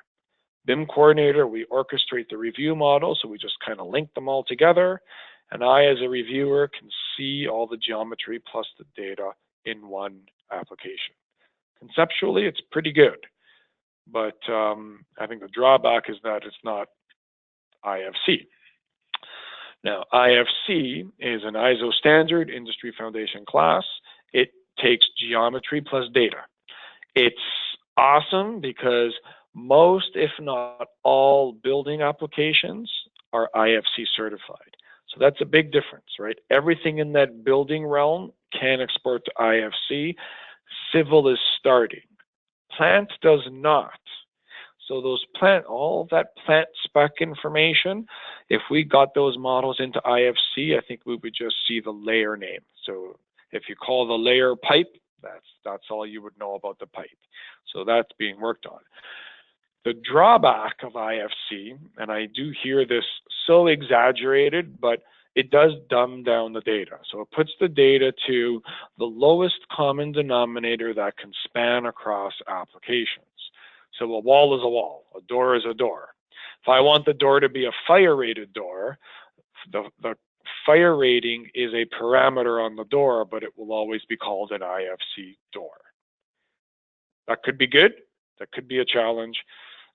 BIM Coordinator, we orchestrate the review model, so we just kind of link them all together, and I, as a reviewer, can see all the geometry plus the data in one application. Conceptually, it's pretty good, but I think the drawback is that it's not IFC. Now, IFC is an ISO standard industry foundation class. It takes geometry plus data. It's awesome because most, if not all, building applications are IFC certified. So that's a big difference, right? Everything in that building realm can export to IFC. Civil is starting. Plant does not. So those all that plant spec information, if we got those models into IFC, I think we would just see the layer name. So if you call the layer pipe, that's all you would know about the pipe. So that's being worked on. The drawback of IFC, and I do hear this so exaggerated, but it does dumb down the data. So it puts the data to the lowest common denominator that can span across applications. So a wall is a wall, a door is a door. If I want the door to be a fire rated door, the fire rating is a parameter on the door, but it will always be called an IFC door. That could be good, that could be a challenge.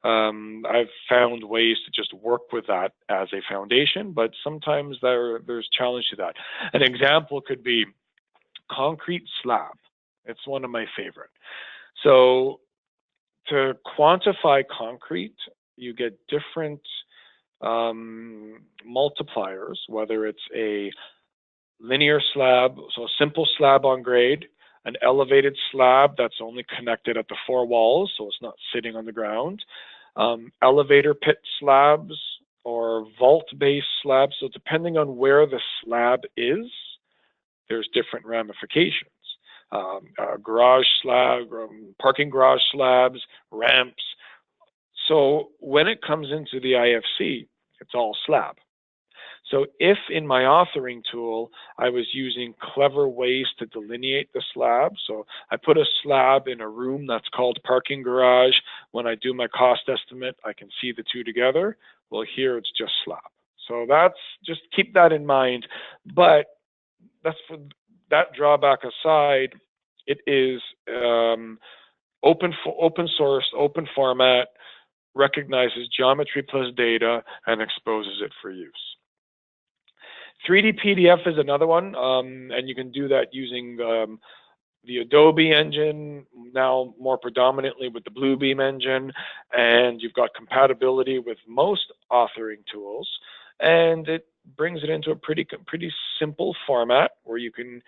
I've found ways to just work with that as a foundation, but sometimes there's challenge to that. An example could be concrete slab. It's one of my favorite. So to quantify concrete, you get different multipliers, whether it's a linear slab, so a simple slab on grade, an elevated slab that's only connected at the four walls, so it's not sitting on the ground, elevator pit slabs or vault-based slabs. So depending on where the slab is, there's different ramifications. Garage slab, parking garage slabs, ramps. So when it comes into the IFC, it's all slab. So if in my authoring tool, I was using clever ways to delineate the slab, so I put a slab in a room that's called parking garage. When I do my cost estimate, I can see the two together. Well, here it's just slab. So just keep that in mind. But that's for that drawback aside, it is open source, open format, recognizes geometry plus data, and exposes it for use. 3D PDF is another one, and you can do that using the Adobe engine, now more predominantly with the Bluebeam engine, and you've got compatibility with most authoring tools, and it brings it into a pretty simple format where you can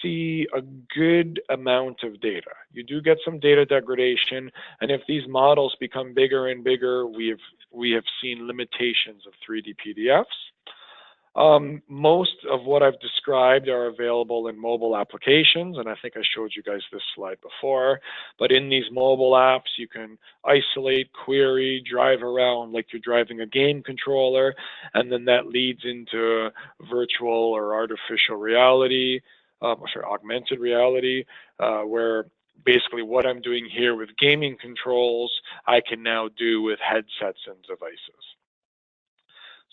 see a good amount of data. You do get some data degradation, and if these models become bigger and bigger, we have seen limitations of 3D PDFs. Most of what I've described are available in mobile applications, and I think I showed you guys this slide before. But in these mobile apps, you can isolate, query, drive around like you're driving a game controller, and then that leads into virtual or artificial reality, augmented reality, where basically what I'm doing here with gaming controls, I can now do with headsets and devices.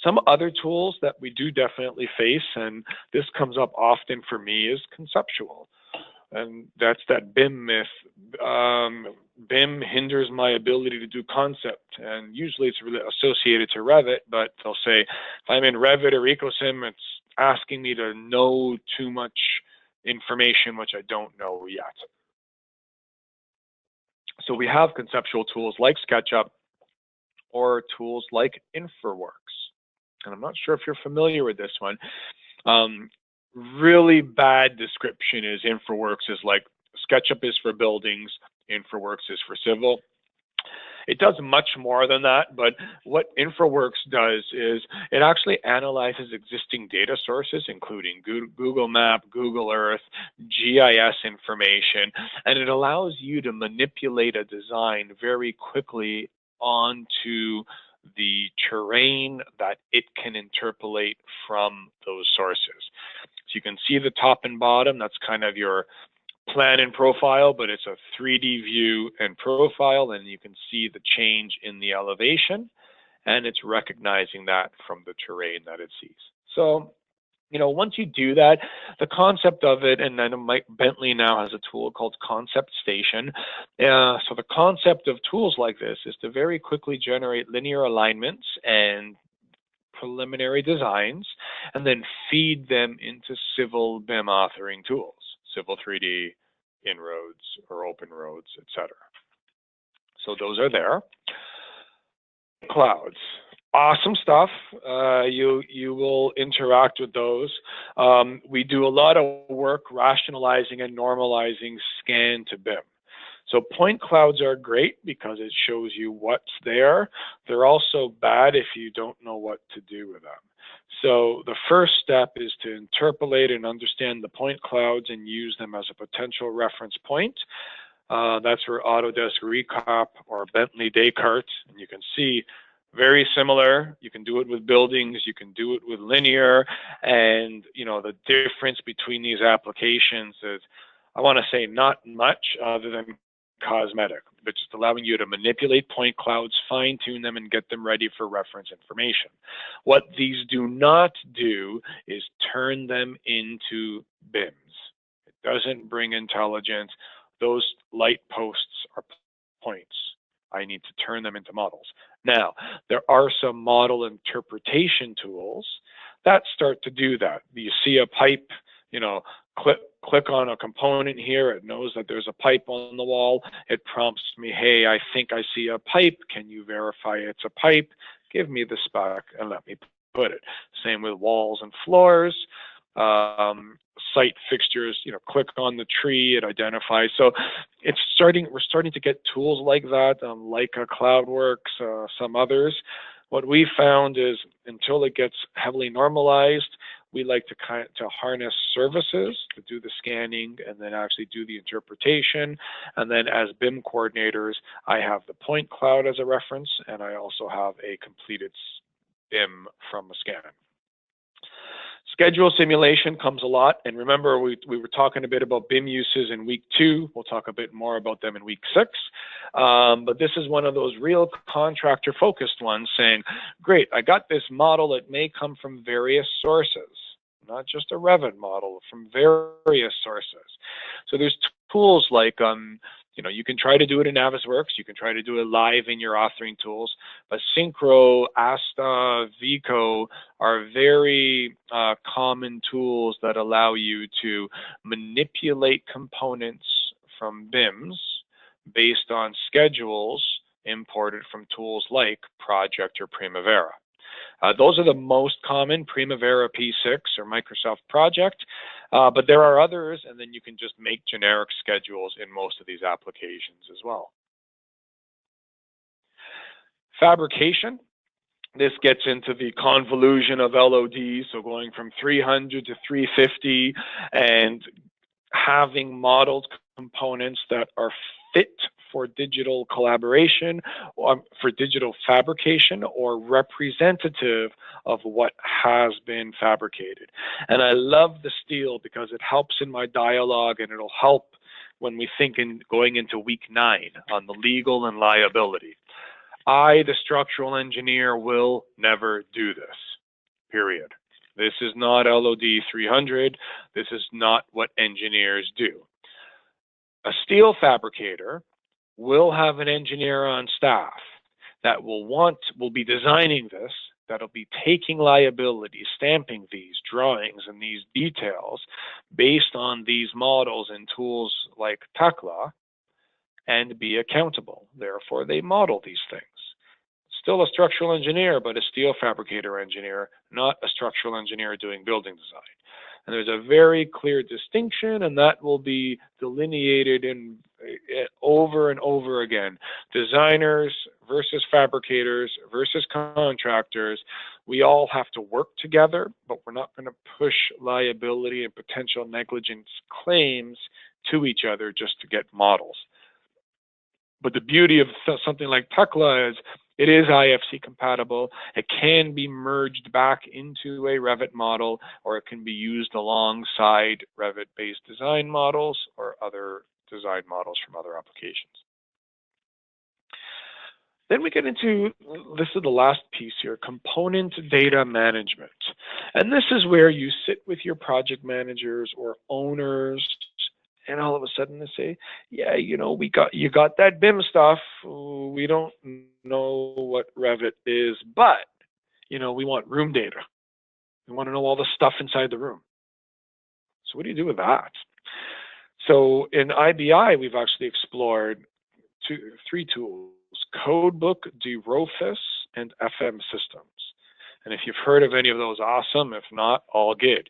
Some other tools that we do definitely face, and this comes up often for me, is conceptual. And that's that BIM myth. BIM hinders my ability to do concept, and usually it's really associated to Revit, but they'll say, if I'm in Revit or EcoSim, it's asking me to know too much information, which I don't know yet. So we have conceptual tools like SketchUp or tools like InfraWorks. And I'm not sure if you're familiar with this one. Really bad description is InfraWorks is like SketchUp is for buildings, InfraWorks is for civil. It does much more than that, but what InfraWorks does is it actually analyzes existing data sources, including Google Map, Google Earth, GIS information, and it allows you to manipulate a design very quickly onto the terrain that it can interpolate from those sources. So you can see the top and bottom, that's kind of your plan and profile, but it's a 3D view and profile, and you can see the change in the elevation, and it's recognizing that from the terrain that it sees. So, you know, once you do that, the concept of it, and then Mike Bentley now has a tool called Concept Station. So the concept of tools like this is to very quickly generate linear alignments and preliminary designs, and then feed them into civil BIM authoring tools, Civil 3D, Inroads, or OpenRoads, etc. So those are there. Clouds. Awesome stuff. You will interact with those. We do a lot of work rationalizing and normalizing scan to BIM. So point clouds are great because it shows you what's there. They're also bad if you don't know what to do with them. So the first step is to interpolate and understand the point clouds and use them as a potential reference point. That's where Autodesk Recap or Bentley Descartes, and you can see very similar. You can do it with buildings, you can do it with linear, and you know the difference between these applications is, I want to say, not much other than cosmetic, but just allowing you to manipulate point clouds, fine-tune them, and get them ready for reference information. What these do not do is turn them into BIMs. It doesn't bring intelligence. Those light posts are points. I need to turn them into models. Now, there are some model interpretation tools that start to do that. You see a pipe, you know, click on a component here, it knows that there's a pipe on the wall, it prompts me, hey, I think I see a pipe, can you verify it's a pipe? Give me the spec and let me put it. Same with walls and floors. Site fixtures, you know, click on the tree, it identifies. So we're starting to get tools like that, Leica, CloudWorks, some others. What we found is until it gets heavily normalized, we like to harness services to do the scanning and then actually do the interpretation. And then as BIM coordinators, I have the point cloud as a reference, and I also have a completed BIM from a scan. Schedule simulation comes a lot, and remember we were talking a bit about BIM uses in week 2. We'll talk a bit more about them in week 6. But this is one of those real contractor-focused ones saying, great, I got this model. It may come from various sources, not just a Revit model, from various sources. So there's tools like you know, you can try to do it in Navisworks, you can try to do it live in your authoring tools, but Synchro, Asta, Vico are very common tools that allow you to manipulate components from BIMs based on schedules imported from tools like Project or Primavera. Those are the most common, Primavera P6 or Microsoft Project, but there are others, and then you can just make generic schedules in most of these applications as well. Fabrication. This gets into the convolution of LOD, so going from 300 to 350 and having modeled components that are fit for digital collaboration or for digital fabrication or representative of what has been fabricated. And I love the steel because it helps in my dialogue, and it'll help when we think in going into week 9 on the legal and liability. I, the structural engineer, will never do this, period. This is not LOD 300. This is not what engineers do. A steel fabricator will have an engineer on staff that will be designing this, that'll be taking liability, stamping these drawings and these details based on these models and tools like Tekla, and be accountable. Therefore, they model these things. Still a structural engineer, but a steel fabricator engineer, not a structural engineer doing building design. And there's a very clear distinction, and that will be delineated in over and over again. Designers versus fabricators versus contractors, we all have to work together, but we're not going to push liability and potential negligence claims to each other just to get models. But the beauty of something like Tekla is it is IFC compatible. It can be merged back into a Revit model, or it can be used alongside Revit-based design models or other design models from other applications. Then we get into, this is the last piece here, component data management. And this is where you sit with your project managers or owners, and all of a sudden they say, yeah, you know, you got that BIM stuff. We don't know what Revit is, but, you know, we want room data. We want to know all the stuff inside the room. So what do you do with that? So in IBI, we've actually explored 3 tools: Codebook, DeRofus, and FM Systems. And if you've heard of any of those, awesome. If not, all good.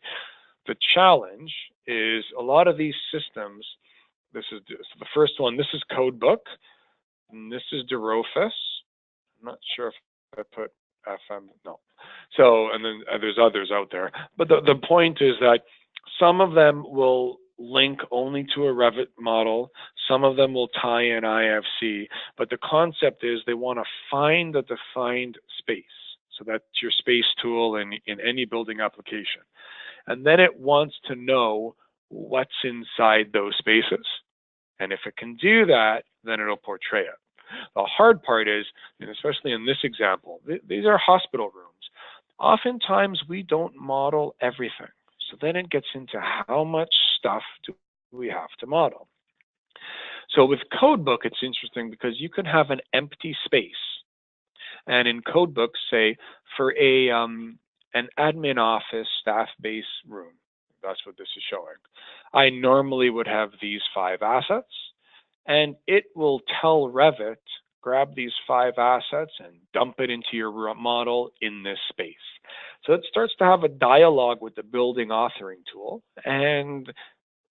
The challenge is a lot of these systems, this is the first one, this is Codebook, and this is DeRofus. I'm not sure if I put FM, no. So, and then there's others out there. But the point is that some of them will link only to a Revit model. Some of them will tie in IFC. But the concept is they want to find a defined space. So that's your space tool in any building application. And then it wants to know what's inside those spaces. And if it can do that, then it'll portray it. The hard part is, and especially in this example, these are hospital rooms. Oftentimes we don't model everything. So then it gets into how much stuff do we have to model. So with Codebook, it's interesting because you can have an empty space. And in Codebook, say, for an admin office staff base room, that's what this is showing. I normally would have these 5 assets, and it will tell Revit, grab these 5 assets and dump it into your model in this space. So it starts to have a dialogue with the building authoring tool, and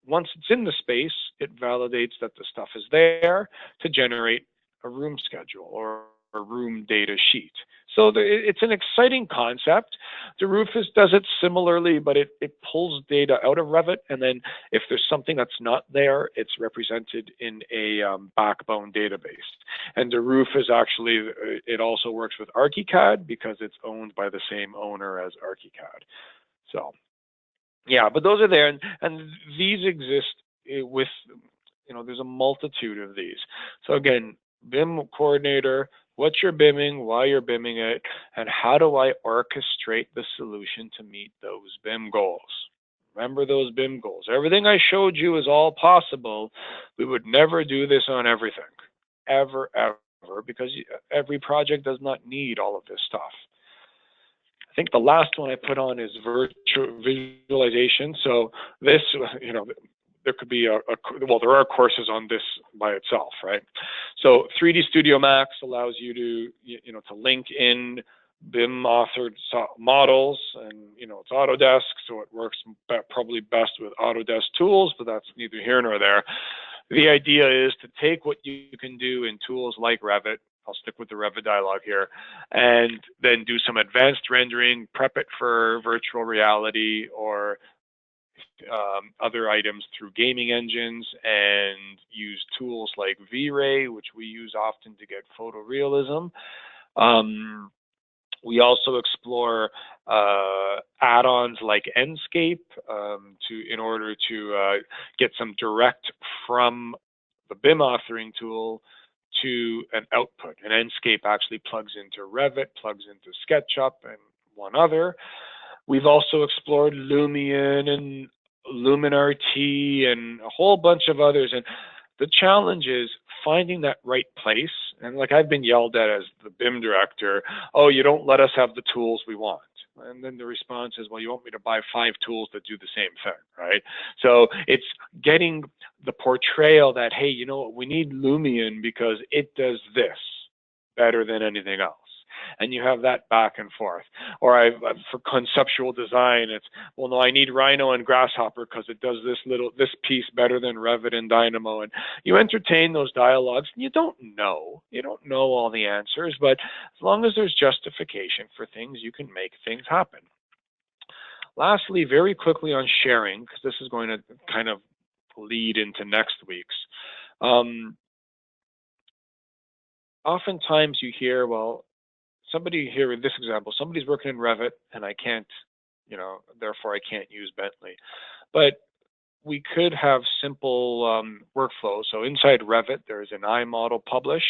once it's in the space, it validates that the stuff is there to generate a room schedule or a room data sheet. So it's an exciting concept. The Rufus does it similarly, but it pulls data out of Revit, and then if there's something that's not there, it's represented in a backbone database. And the Rufus actually, it also works with ArchiCAD because it's owned by the same owner as ArchiCAD. So yeah, but those are there, and these exist with, there's a multitude of these. So again, BIM coordinator, what's your BIMing, why you're BIMing it, and how do I orchestrate the solution to meet those BIM goals? Remember those BIM goals. Everything I showed you is all possible. We would never do this on everything, ever, because every project does not need all of this stuff. I think the last one I put on is virtual visualization. So this, there could be well, there are courses on this by itself, right? So 3D Studio Max allows you to, to link in BIM authored models, and it's Autodesk, so it works probably best with Autodesk tools, but that's neither here nor there. The idea is to take what you can do in tools like Revit. I'll stick with the Revit dialog here, and then do some advanced rendering, prep it for virtual reality or other items through gaming engines, and use tools like V-Ray, which we use often to get photorealism. We also explore add-ons like Enscape in order to get some direct from the BIM authoring tool to an output. And Enscape actually plugs into Revit, plugs into SketchUp, and one other. We've also explored Lumion and LumenRT and a whole bunch of others. And the challenge is finding that right place. And like I've been yelled at as the BIM director, oh, you don't let us have the tools we want. And then the response is, well, you want me to buy 5 tools that do the same thing, right? So it's getting the portrayal that, hey, you know what, we need Lumion because it does this better than anything else. And you have that back and forth. Or for conceptual design, it's, well, no, I need Rhino and Grasshopper because it does this piece better than Revit and Dynamo. And you entertain those dialogues, and you don't know all the answers, but as long as there's justification for things, you can make things happen. Lastly, very quickly on sharing, because this is going to kind of lead into next week's. Oftentimes you hear, well, somebody here in this example, somebody's working in Revit and I can't, therefore I can't use Bentley. But we could have simple workflows. So inside Revit, there's an iModel publish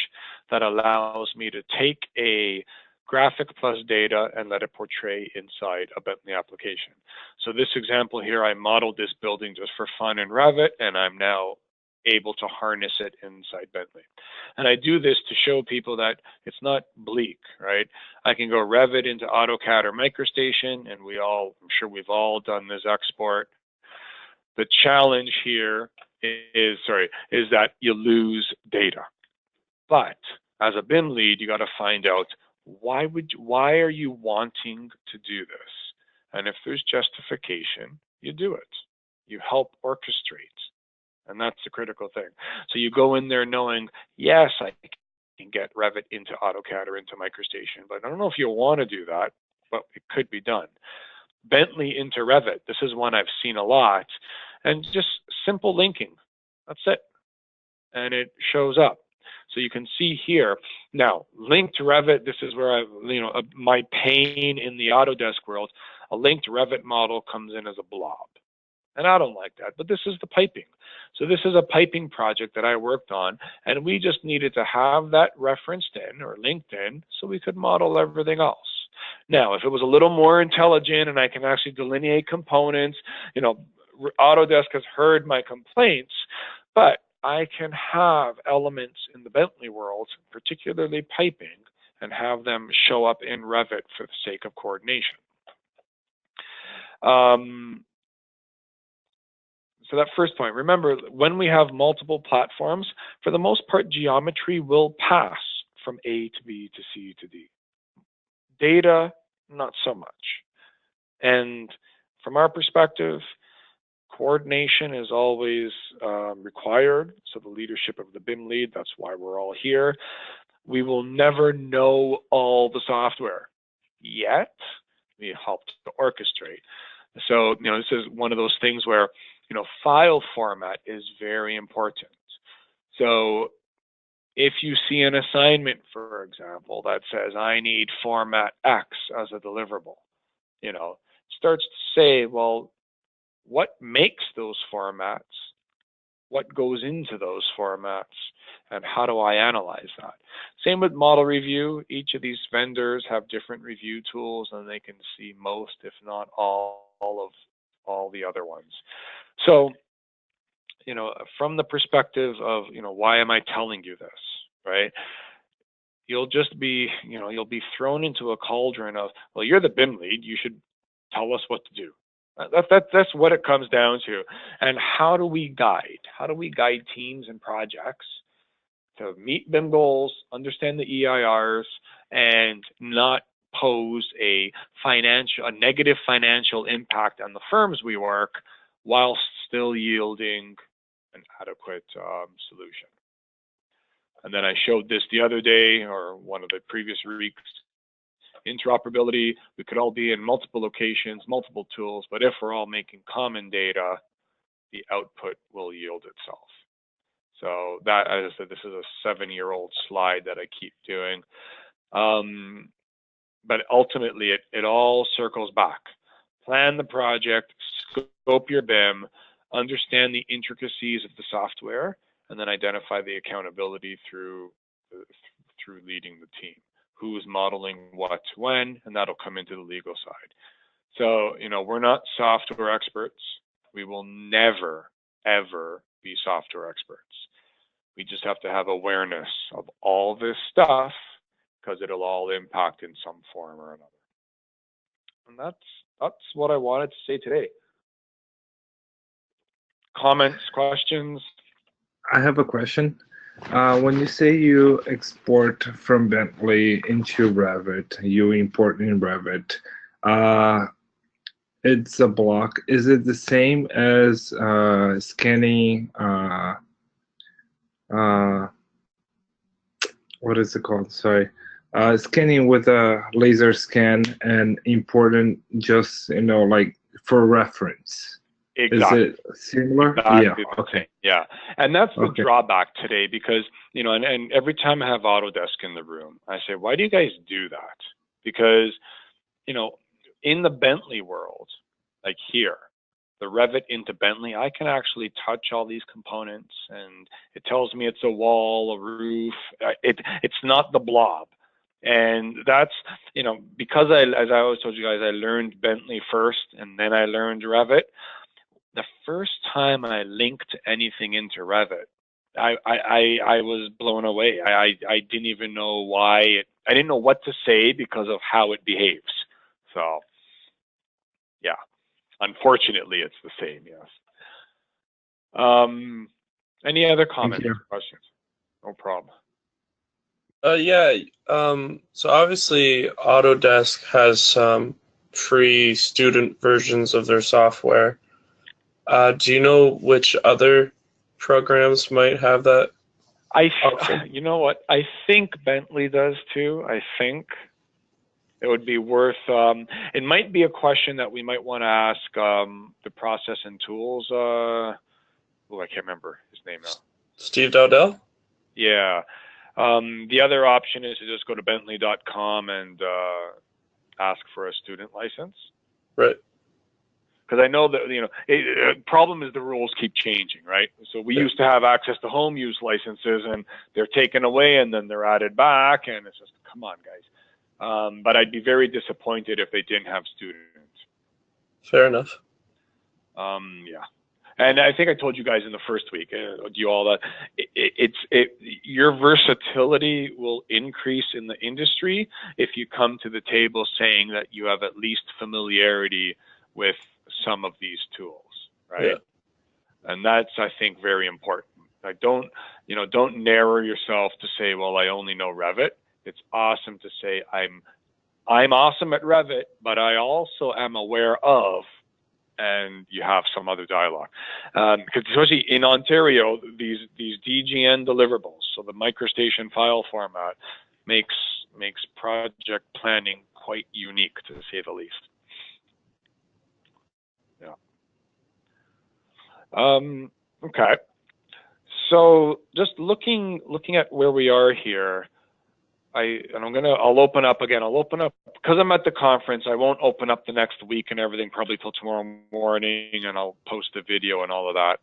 that allows me to take a graphic plus data and let it portray inside a Bentley application. So this example here, I modeled this building just for fun in Revit, and I'm now able to harness it inside Bentley. And I do this to show people that it's not bleak, right? I can go Revit into AutoCAD or MicroStation, and I'm sure we've all done this export. The challenge here is that you lose data. But as a BIM lead, you got to find out why are you wanting to do this? And if there's justification, you do it. You help orchestrate. And that's the critical thing. So you go in there knowing, yes, I can get Revit into AutoCAD or into MicroStation, but I don't know if you want to do that, but it could be done. Bentley into Revit, this is one I've seen a lot, and just simple linking. That's it. And it shows up. So you can see here, now, linked to Revit, this is where my pain in the Autodesk world, a linked Revit model comes in as a blob. And I don't like that, but this is the piping. So this is a piping project that I worked on, and we just needed to have that referenced in or linked in so we could model everything else. Now, if it was a little more intelligent and I can actually delineate components, Autodesk has heard my complaints, but I can have elements in the Bentley world, particularly piping, and have them show up in Revit for the sake of coordination. So that first point, remember, when we have multiple platforms, for the most part, geometry will pass from A to B to C to D. Data, not so much. And from our perspective, coordination is always required. So the leadership of the BIM lead, that's why we're all here. We will never know all the software, yet we help to orchestrate. So, this is one of those things where, file format is very important. So if you see an assignment, for example, that says, I need format X as a deliverable, it starts to say, well, what makes those formats? What goes into those formats? And how do I analyze that? Same with model review. Each of these vendors have different review tools, and they can see most, if not all of all the other ones. So, from the perspective of, why am I telling you this, right? You'll just be, you'll be thrown into a cauldron of, well, you're the BIM lead, you should tell us what to do. That's what it comes down to. And how do we guide? How do we guide teams and projects to meet BIM goals, understand the EIRs, and not pose a negative financial impact on the firms we work, while still yielding an adequate solution? And then I showed this the other day, or one of the previous weeks. Interoperability, we could all be in multiple locations, multiple tools, but if we're all making common data, the output will yield itself. So that, as I said, this is a 7-year-old slide that I keep doing. But ultimately, it all circles back. Plan the project, scope your BIM, understand the intricacies of the software, and then identify the accountability through leading the team. Who's modeling what when, and that'll come into the legal side. So, we're not software experts. We will never, ever be software experts. We just have to have awareness of all this stuff, because it'll all impact in some form or another. And that's what I wanted to say today. Comments, questions? I have a question. When you say you export from Bentley into Revit, you import in Revit, it's a block. Is it the same as scanning? What is it called? Sorry. Scanning with a laser scan and importing just, like for reference. Exactly. Is it similar? Exactly. Yeah. Okay. Yeah, and that's the drawback today, because and every time I have Autodesk in the room, I say, why do you guys do that? Because in the Bentley world, like here, the Revit into Bentley, I can actually touch all these components, and it tells me it's a wall, a roof. It's not the blob. And that's, because as I always told you guys, I learned Bentley first, and then I learned Revit. The first time I linked anything into Revit, I was blown away. I didn't even know why I didn't know what to say because of how it behaves. So, yeah, unfortunately, it's the same. Yes. Any other comments or questions? No problem. Yeah. So obviously, Autodesk has some free student versions of their software. Do you know which other programs might have that option? You know what? I think Bentley does too. I think it would be worth. It might be a question that we might want to ask the process and tools. I can't remember his name now. Steve Dowdell? Yeah. The other option is to just go to bentley.com and ask for a student license. Right. Because I know that, the problem is the rules keep changing, right? So we used to have access to home use licenses, and they're taken away and then they're added back, and it's just, come on, guys. But I'd be very disappointed if they didn't have students. Fair enough. Yeah. And I think I told you guys in the first week, do all that. Your versatility will increase in the industry if you come to the table saying that you have at least familiarity with some of these tools, right? Yeah. And that's, I think, very important. Like, don't narrow yourself to say, well, I only know Revit. It's awesome to say I'm awesome at Revit, but I also am aware of, and you have some other dialogue. Because especially in Ontario, these DGN deliverables, so the MicroStation file format, makes project planning quite unique, to say the least. Yeah. Okay. So just looking at where we are here, I'll open up again. I'll open up because I'm at the conference. I won't open up the next week and everything probably till tomorrow morning, and I'll post a video and all of that.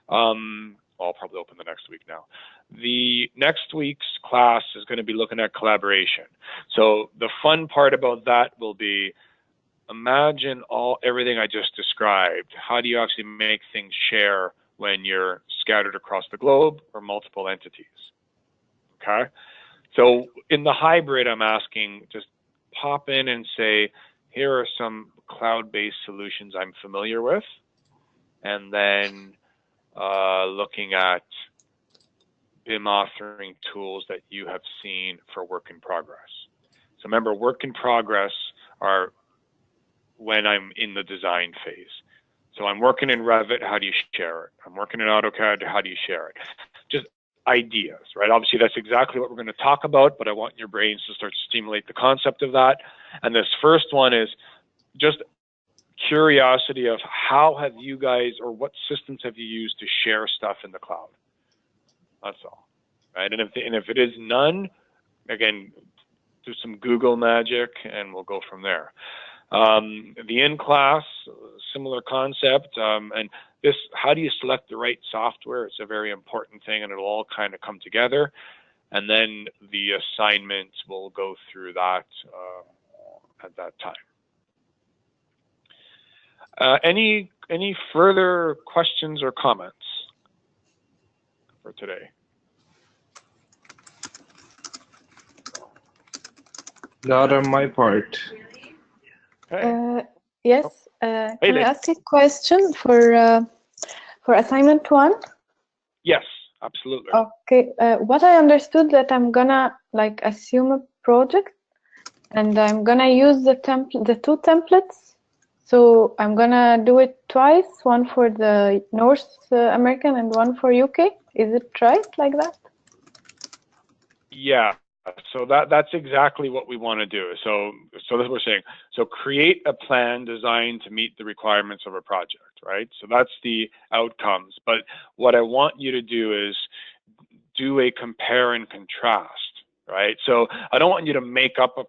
I'll probably open the next week now. The next week's class is going to be looking at collaboration. So the fun part about that will be, imagine everything I just described. How do you actually make things share when you're scattered across the globe or multiple entities? Okay. So in the hybrid, I'm asking, just pop in and say, here are some cloud-based solutions I'm familiar with, and then looking at BIM authoring tools that you have seen for work in progress. So remember, work in progress are when I'm in the design phase. So I'm working in Revit, how do you share it? I'm working in AutoCAD, how do you share it? Just ideas, right? Obviously, that's exactly what we're going to talk about, but I want your brains to start to stimulate the concept of that. And this first one is just curiosity of how have you guys, or what systems have you used to share stuff in the cloud? That's all, right? And if it is none, again, do some Google magic and we'll go from there. The in-class, similar concept, and this, how do you select the right software? It's a very important thing, and it'll all kind of come together. And then the assignments, will go through that at that time. Any further questions or comments for today? Not on my part. Okay. Yes. Hey, can I Lynn. ask a question for assignment 1? Yes, absolutely. Okay. What I understood that I'm gonna assume a project, and I'm gonna use the 2 templates. So I'm gonna do it twice, one for the North American and one for UK. Is it right like that? Yeah. So that's exactly what we want to do. So that's what we're saying. So create a plan designed to meet the requirements of a project, right? So that's the outcomes. But what I want you to do is do a compare and contrast, right? So I don't want you to make up a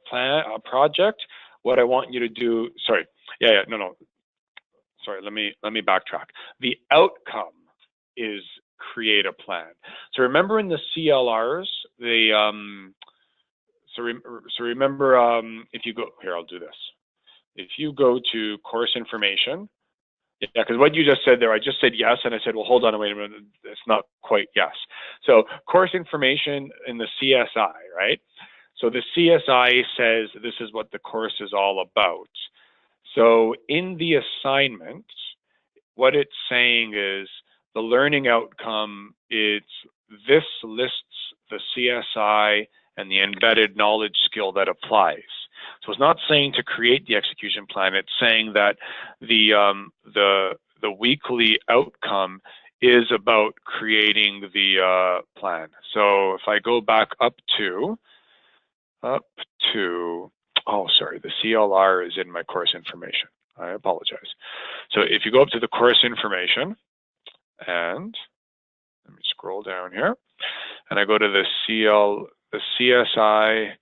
project. What I want you to do, sorry, sorry, let me backtrack. The outcome is create a plan. So remember in the CLRs, remember if you go here, I'll do this. If you go to course information, yeah, because what you just said there, I just said yes, and I said, well, hold on, wait a minute, it's not quite yes. So course information in the CSI, right? So the CSI says this is what the course is all about. So in the assignment, what it's saying is the learning outcome, this lists the CSI and the embedded knowledge skill that applies. So it's not saying to create the execution plan, it's saying that the weekly outcome is about creating the plan. So if I go back up to, oh, sorry, the CLR is in my course information. I apologize. So if you go up to the course information, and let me scroll down here, and I go to the CSI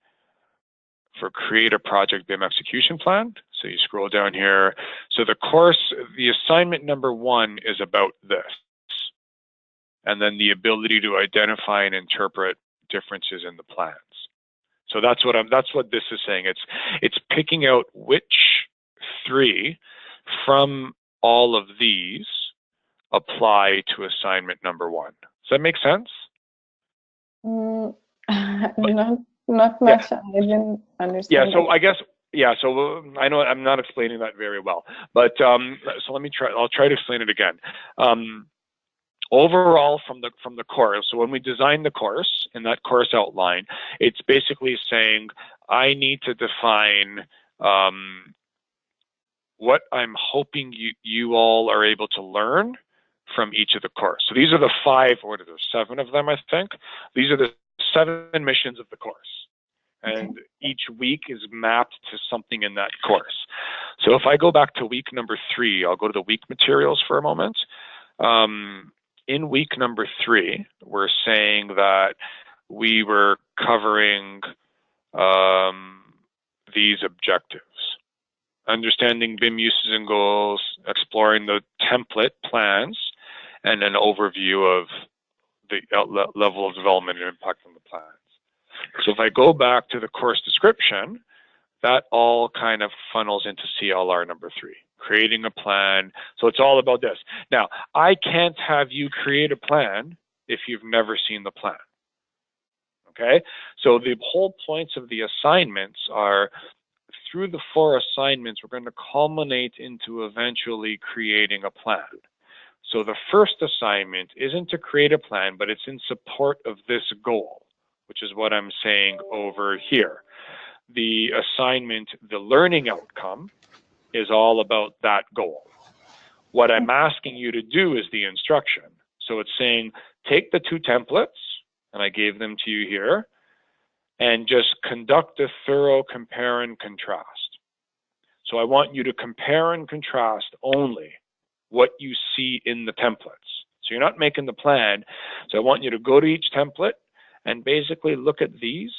for create a project BIM execution plan. So you scroll down here. So the assignment number 1 is about this, and then the ability to identify and interpret differences in the plans. So that's what this is saying. It's picking out which 3 from all of these apply to assignment number 1. Does that make sense? Not much. I didn't understand. Yeah, so I guess, yeah, so I know I'm not explaining that very well, but so let me try, I'll try to explain it again. Overall from the course, so when we design the course, in that course outline, it's basically saying, I need to define what I'm hoping you all are able to learn from each of the course. So these are the 5, or there's 7 of them, I think. These are the 7 missions of the course. And each week is mapped to something in that course. So if I go back to week number 3, I'll go to the week materials for a moment. In week number 3, we're saying that we were covering these objectives. Understanding BIM uses and goals, exploring the template plans, and an overview of the level of development and impact on the plans. So if I go back to the course description, that all kind of funnels into CLR number 3, creating a plan. So it's all about this. Now, I can't have you create a plan if you've never seen the plan. Okay? So the whole points of the assignments are, through the 4 assignments, we're going to culminate into eventually creating a plan. So the first assignment isn't to create a plan, but it's in support of this goal, which is what I'm saying over here. The assignment, the learning outcome, is all about that goal. What I'm asking you to do is the instruction. So it's saying, take the 2 templates, and I gave them to you here, and just conduct a thorough compare and contrast. So I want you to compare and contrast only what you see in the templates. So you're not making the plan. So I want you to go to each template and basically look at these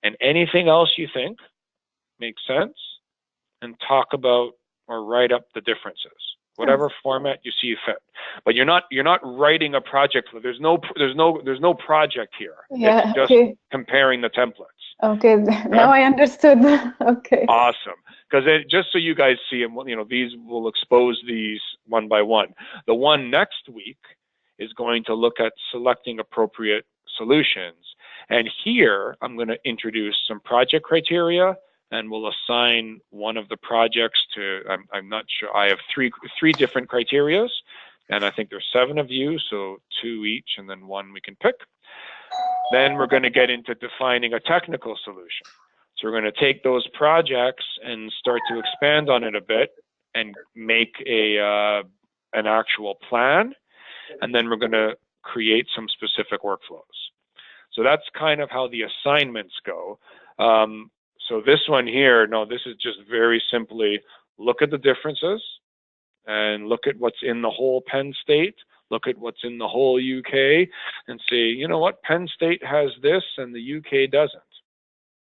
and anything else you think makes sense, and talk about or write up the differences, whatever format you see fit. But you're not writing a project. There's no project here. Yeah, it's just comparing the templates. Okay, now I understood. Okay. Awesome. Because just so you guys see them, these will expose these one by one. The one next week is going to look at selecting appropriate solutions. And here, I'm going to introduce some project criteria, and we'll assign one of the projects to, I'm not sure, I have three different criterias, and I think there's 7 of you, so 2 each, and then 1 we can pick. Then we're going to get into defining a technical solution. So we're going to take those projects and start to expand on it a bit and make an actual plan, and then we're going to create some specific workflows. So that's kind of how the assignments go. So this one here, no, this is just very simply look at the differences and look at what's in the whole Penn State, look at what's in the whole UK, and say, you know what, Penn State has this and the UK doesn't,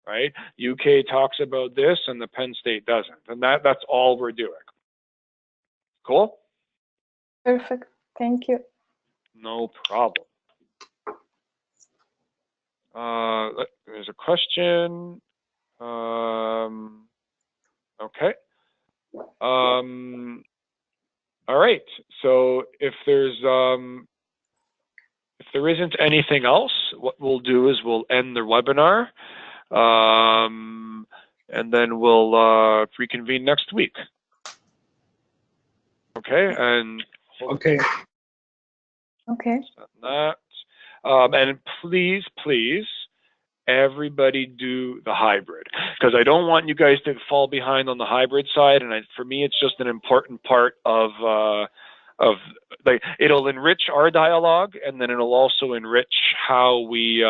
right? UK talks about this and the Penn State doesn't, and that's all we're doing. Cool? Perfect. Thank you. No problem. There's a question. Okay. All right. So if there isn't anything else, what we'll do is we'll end the webinar, and then we'll reconvene next week. Okay. And okay. Okay. That. And please, everybody do the hybrid, because I don't want you guys to fall behind on the hybrid side. And for me, it's just an important part of like, it'll enrich our dialogue, and then it'll also enrich how we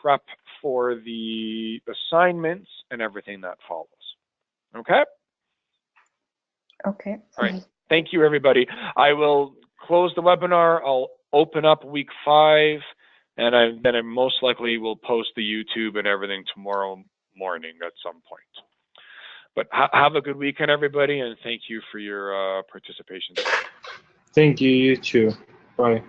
prep for the assignments and everything that follows. Okay. Okay. All right. Thank you, everybody. I will close the webinar. I'll open up week 5, and then I most likely will post the YouTube and everything tomorrow morning at some point. But have a good weekend, everybody, and thank you for your participation. Thank you, you too. Bye.